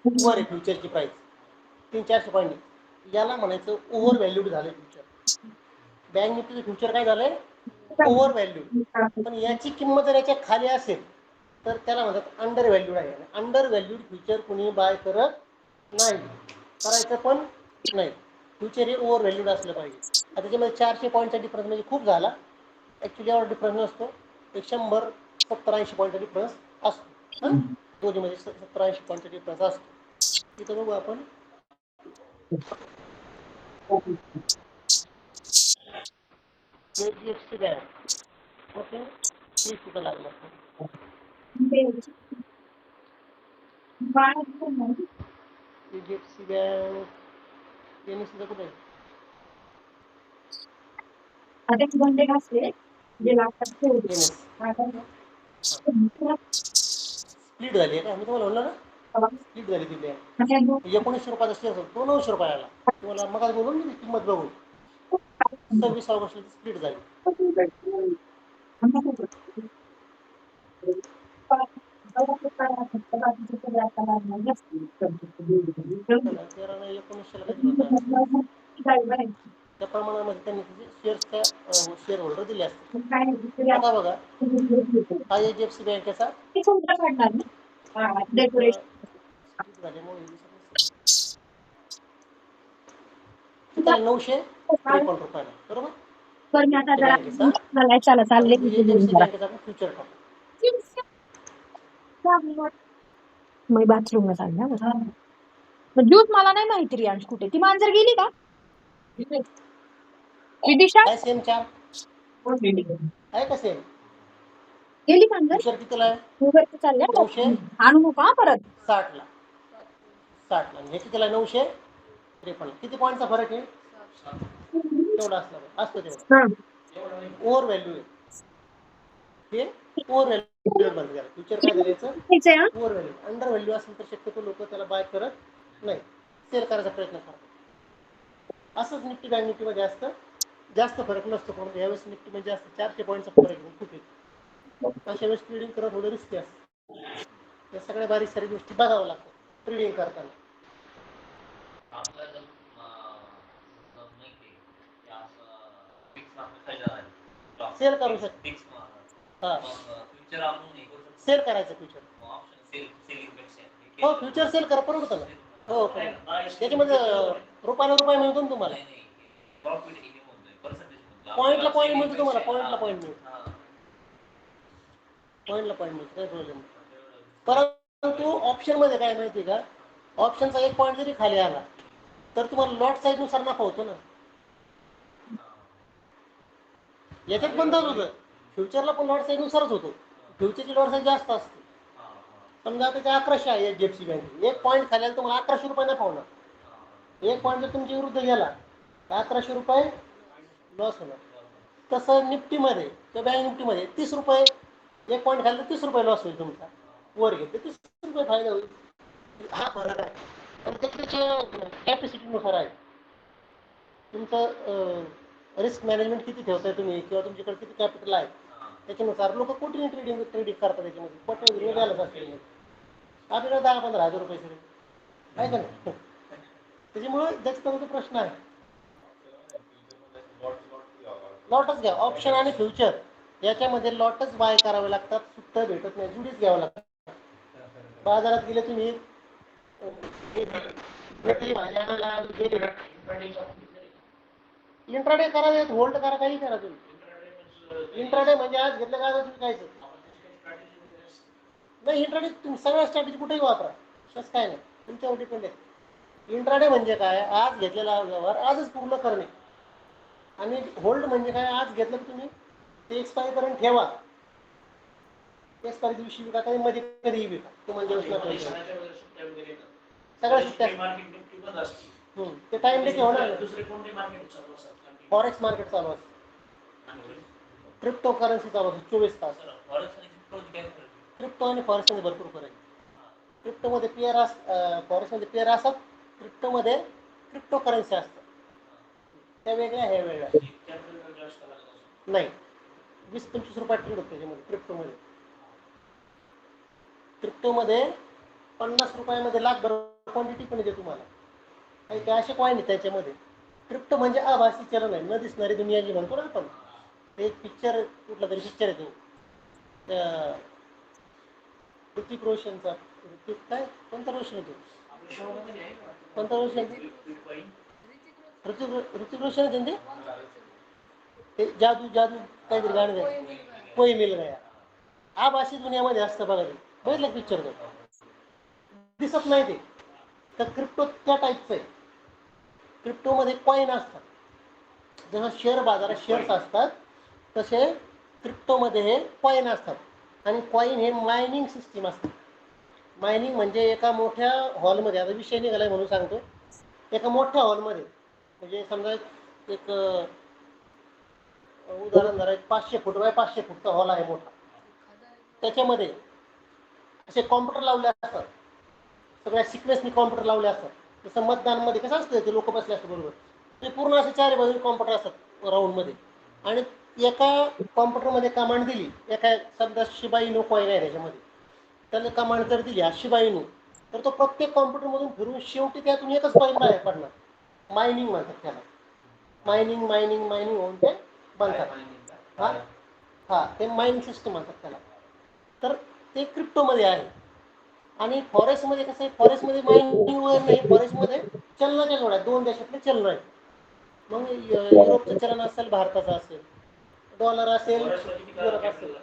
वर आहे फ्युचरची प्राइस 300-400 पॉईंट. याला म्हणायचं ओव्हर व्हॅल्यूड झालं फ्युचर. बँक निफ्टीचं फ्युचर काय झालंय? Over valued. पण याची किंमत जर याच्या खाली असेल तर त्याला म्हणतात अंडर व्हॅल्यूड आहे. अंडर व्हॅल्यूड फ्युचर कुणी बाय करत नाही, करायचं पण नाही. फ्युचर हे ओव्हर व्हॅल्यूड असलं पाहिजे. आता त्याच्यामध्ये 400 पॉईंटचा डिफरन्स म्हणजे खूप झाला. ॲक्च्युली यावर डिफरन्स नसतो, 100-70-80 पॉईंटचा डिफरन्स असतो. हां, दोन्हीमध्ये 70-80 पॉईंटचा डिफरन्स असतो. इथं बघू आपण. HDFC बँक, ओके, हे कुठं लागलं? HDFC बँक यांनी सुद्धा कुठे स्प्लिट झाली आहे का? मी तुम्हाला म्हणलं ना, स्प्लिट झाली ती बँक. 1900 रुपयाचा शेअर होतो, 900 रुपयाला. तुम्हाला मग बोलून मी किंमत बघून 26 ऑगस्टला स्प्लिट झाली. चला, 13/19 कधी होता? त्या प्रमाणामध्ये त्यांनी शेअर्सच्या शेअर होल्डर दिले असते. आता बघा, हा HDFC बँकेचा स्प्लिट झाल्यामुळे किती आहे? 953 रुपयाला, बरोबर. बँकेचा HDFC बँकेचा फ्युचर टाकू. मी बाथरूमला चालले ना. ज्यूस मला नाही माहिती रियांश कुठे. ती मांजर गेली का विदिशा? काय सेम चार आहे का सेम? गेली मांजर. फ्युचर कितीला आहे? उभरती चालल्या 960 आणू नका परत. ला. 60 ला. हे कितीला आहे? 953. किती पॉईंटचा फरक आहे? तेवढा असणार, असतो तेवढा. ओव्हर व्हॅल्यू आहे हे, ओव्हर व्हॅल्यू बनत गेला. फ्युचर काय झालं याचं? Over value. अंडर व्हॅल्यू असेल तर शक्यतो लोक त्याला बाय करत नाही, सेल करायचा प्रयत्न करतात. असंच निफ्टी बँक निफ्टीमध्ये असतं, जास्त फरक नसतो. पण यावेळेस निफ्टीमध्ये जास्त 400 पॉईंटचा फरक आहे, खूप आहे. अशा वेळेस ट्रेडिंग करत थोडं रिस्की असतं. या सगळ्या बारीक सारी गोष्टी बघावं लागतात ट्रेडिंग करताना. सेल करू शकतो. हा, सेल करायचं फ्युचर. हो, फ्युचर सेल करा, परवडतं ना. हो, त्याच्यामध्ये रुपयाला रुपये मिळतो ना तुम्हाला. पॉईंटला पॉईंट मिळतो तुम्हाला, पॉईंटला पॉईंट मिळतो. पॉईंटला पॉईंट मिळतो, काही प्रॉब्लेम नाही. परंतु ऑप्शन मध्ये काय माहिती का, ऑप्शनचा एक पॉईंट जरी खाली आला तर तुम्हाला लॉट साईजनुसार नफा होतो ना. याच्यात पण तसंच होतं, फ्युचरला पण लॉट साईजनुसारच होतो. फ्युचरची लॉट साईज जास्त असते. समजा आता ते 1100 आहे HDFC बँक, एक पॉईंट खाल्याला तुम्हाला 1100 रुपये नफा होणार. एक पॉईंट जर तुमच्या विरुद्ध गेला तर 1100 रुपये लॉस होणार. तसं निफ्टीमध्ये किंवा बँक निफ्टीमध्ये 30 रुपये एक पॉईंट खाल्लं तर 30 रुपये लॉस होईल तुमचा. वर गेले तर 30 रुपये फायदा होईल. हा फरक आहे. पण त्याच्या कॅपॅसिटीनुसार आहे. तुमचं रिस्क मॅनेजमेंट किती ठेवताय तुम्ही किंवा तुमच्याकडे किती कॅपिटल आहे त्याच्यानुसार लोक कोटीने ट्रेडिंग करतात. त्याच्यामध्ये कोटी झालं असते आपल्याला 10-15 हजार रुपये सगळे आहे का नाही. त्याच्यामुळे त्याचा तो प्रश्न आहे. लॉटच घ्या. ऑप्शन आणि फ्युचर याच्यामध्ये लॉटच बाय करावे लागतात. सुट्ट भेटत नाही, जुडीच घ्यावं लागतात. बाजारात गेले तुम्ही इंट्राडे करा, होल्ड करा, काही करा तुम्ही. इंट्राडे म्हणजे आज घेतलं का आज विकायचं नाही. इंट्राडे तुम्ही सगळ्या स्ट्रॅटेजी कुठेही वापरा, तसं काय नाही, तुमच्यावर डिपेंड आहे. इंट्राडे म्हणजे काय, आज घेतलेला व्यवहार आजच पूर्ण करणे. आणि होल्ड म्हणजे काय, आज घेतलं की तुम्ही ते एक्सपायरी पर्यंत ठेवा. एक्सपायरी दिवशी विका, काही मध्ये कधीही विका, तुम्हाला सगळ्या सुट्ट्या. ते टाइम डेट होणार. फॉरेक्स मार्केट चालू असतं, क्रिप्टो करन्सी चालू असते 24 तास. क्रिप्टो आणि फॉरेक्स मध्ये भरपूर फरक आहे. क्रिप्टोमध्ये पेअर फॉरेक्समध्ये पेअर असतात, क्रिप्टोमध्ये क्रिप्टो करन्सी असतात. त्या वेगळ्या, ह्या वेगळ्या नाही. 20-25 रुपये ट्रेड होते त्याच्यामध्ये. क्रिप्टोमध्ये 50 रुपयामध्ये लाखभर क्वांटिटी पण येते तुम्हाला. काही काय असे कॉईन आहे त्याच्यामध्ये. क्रिप्टो म्हणजे आभासी चलन आहे, न दिसणारी दुनिया जी म्हणतो ना आपण. एक पिक्चर, कुठला तरी पिक्चर आहे तो ऋतिक रोशनचा. काय कोणता रोशन आहे तो, कोणता रोशन, ऋतिक रोशन आहे त्यांचे. ते जादू जादू काहीतरी गाणं द्यायचं, कोई मिल गया. आभासी दुनियामध्ये असतं बघा ते. बघितलं पिक्चर तो, दिसत नाही ते. तर क्रिप्टो त्या टाईपचं आहे. क्रिप्टोमध्ये कॉईन असतात. जसं शेअर बाजारात शेअर्स असतात तसे क्रिप्टोमध्ये हे कॉईन असतात. आणि कॉईन हे मायनिंग सिस्टीम असते. मायनिंग म्हणजे एका मोठ्या हॉलमध्ये, आता विषय निघालाय म्हणून सांगतो, एका मोठ्या हॉलमध्ये म्हणजे समजा एक उदाहरण धरा, 500 फूट बाय 500 फूटचा हॉल आहे मोठा. त्याच्यामध्ये असे कॉम्प्युटर लावले असतात, सगळ्या सिक्वेन्सनी कॉम्प्युटर लावले असतात. जसं मतदानमध्ये कसं असतं, ते लोक बसले असतात बरोबर, ते पूर्ण असे 4 बाजूने कॉम्प्युटर असतात राऊंडमध्ये. आणि एका कॉम्प्युटरमध्ये कमांड दिली, एका समजा शिबाईनो कॉईन आहे त्याच्यामध्ये, त्याला कमांड जर दिली शिबाईनो, तर तो प्रत्येक कॉम्प्युटरमधून फिरून शेवटी त्यातून एकच कॉईन बाहेर पडणार. मायनिंग म्हणतात त्याला. मायनिंग मायनिंग मायनिंग होऊन ते बनतात. हा ते मायनिंग सिस्टम म्हणतात त्याला. तर ते क्रिप्टोमध्ये आहे. आणि फॉरेस्टमध्ये कसं आहे, फॉरेस्टमध्ये मायनिंग वगैरे नाही, फॉरेस्टमध्ये चलनाच्या जोड्या, 2 देशातले चलन आहे. मग युरोपचं चलन असेल, भारताचं असेल, डॉलर असेल, युरोप असेल.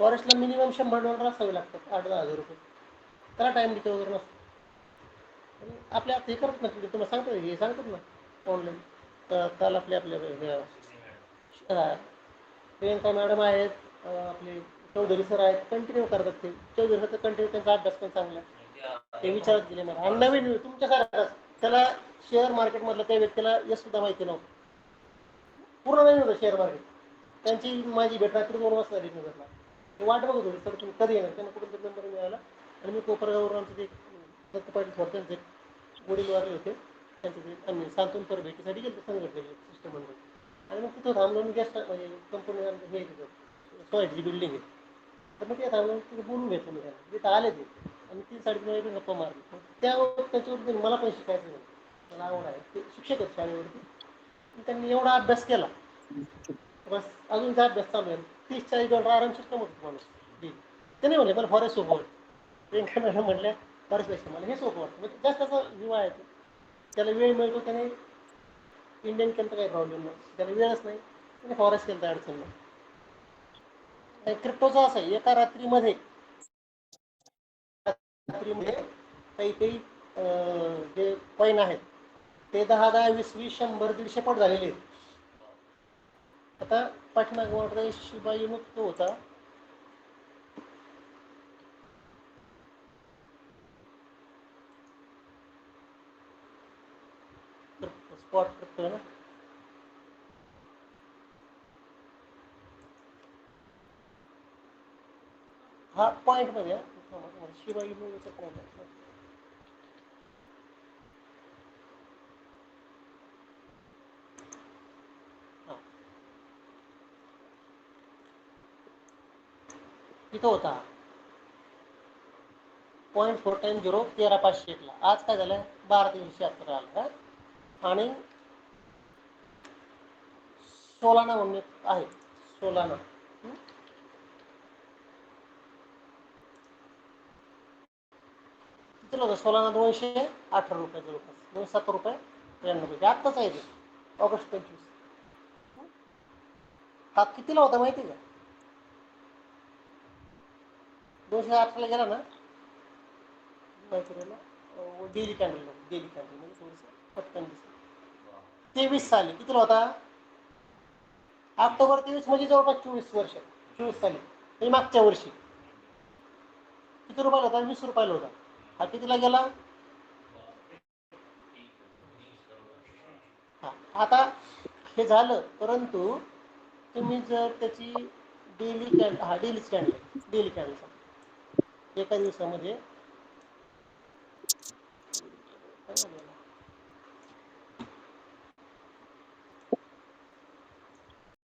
फॉरेस्टला मिनिमम $100 असावे लागतात, 8-10 हजार रुपये. त्याला टाइम डिटे वगैरे नसतो. आपल्या हे करत नाही, तुम्हाला सांगतो हे सांगतात ना ऑनलाईन. काल आपल्या प्रियंका मॅडम आहेत, आपले चौधरी सर आहेत, कंटिन्यू करतात ते. चौधरी सर तर कंटिन्यू त्यांचा अभ्यास पण चांगला आहे, ते विचारत गेले मला. आणि नवीन तुमच्यासारखं त्याला शेअर मार्केटमधलं त्या व्यक्तीला हे सुद्धा माहिती नव्हतं, पूर्ण नवीन होतं शेअर मार्केट. त्यांची माझी भेट रात्री 2 वाजता झाली नगरला. वाट बघत होती, सर तुम्ही कधी येणार. त्यांना कुठून नंबर मिळाला आणि मी कोपरगावरून आमचे ते दत्त पाटील थोर त्यांचे वडील वारले होते, त्यांचे ते आम्ही सांतूनपर भेटीसाठी गेलो संघटनेचे सिस्टम म्हणून. आणि मग तिथं थांबलो, गेस्ट म्हणजे कंपनी हे तिथं सोसायटीची बिल्डिंग आहे. तर मग ते थांबलो, तिथे बोलून घेतलं मी त्यांना. तिथं आले ते आणि 3-3.5 वाजेपर्यंत गप्पा मारली. त्याच्यावरती मला पण शिकायचं नाही, मला आवड आहे. ते शिक्षक आहेत शाळेवरती. त्यांनी एवढा अभ्यास केला, बस अजून काय अभ्यास चालू आहे. 30-40 डॉलर आरामशीर कमवतो माणूस. ते नाही म्हणले मला फॉरेस्ट सोपं वाटतं. प्रियंका मॅडम म्हटल्या फॉरेस्टपेक्षा मला हे सोपं वाटतं. म्हणजे जास्त असा विवा आहे तो. त्याला वेळ मिळतो, त्याने इंडियन केलं तर काही प्रॉब्लेम नाही. त्याला वेळच नाही, त्याने फॉरेस्ट केलं तर अडचण नाही. क्रिप्टोचं असं आहे, एका रात्रीमध्ये काही काही जे कॉईन आहेत ते 10, 10, 20, 20, 100, 150 पट झालेले आहेत. आता पाठीमागे वाटतं शिबाई मुक्त होता. स्पॉट करतोय ना. हा पॉइंट मध्ये शिवाई मुळीचा पॉइंट आहे. तिथं होता 0.4 टाइम 0 13,501 आज काय झालं 12,376 आलं आणि सोलाना म्हणून आहे सोलाना. किती होतं सोलाना 218 रुपये जवळपास 270 रुपये 93 पैसे आत्ताच आहे ते ऑगस्ट 25. हा कितीला होता माहिती का 218 ला गेला ना डेली कॅन्डल म्हणजे थोडंसं पटकन दिसत 23 साली कितीला होता ऑक्टोबर 23 म्हणजे जवळपास 24 साली हे मागच्या वर्षी किती रुपयाला होता 20 रुपयाला होता. हा कितीला गेला हा आता हे झालं परंतु तुम्ही जर त्याची डेली कॅन्डल एका दिवसामध्ये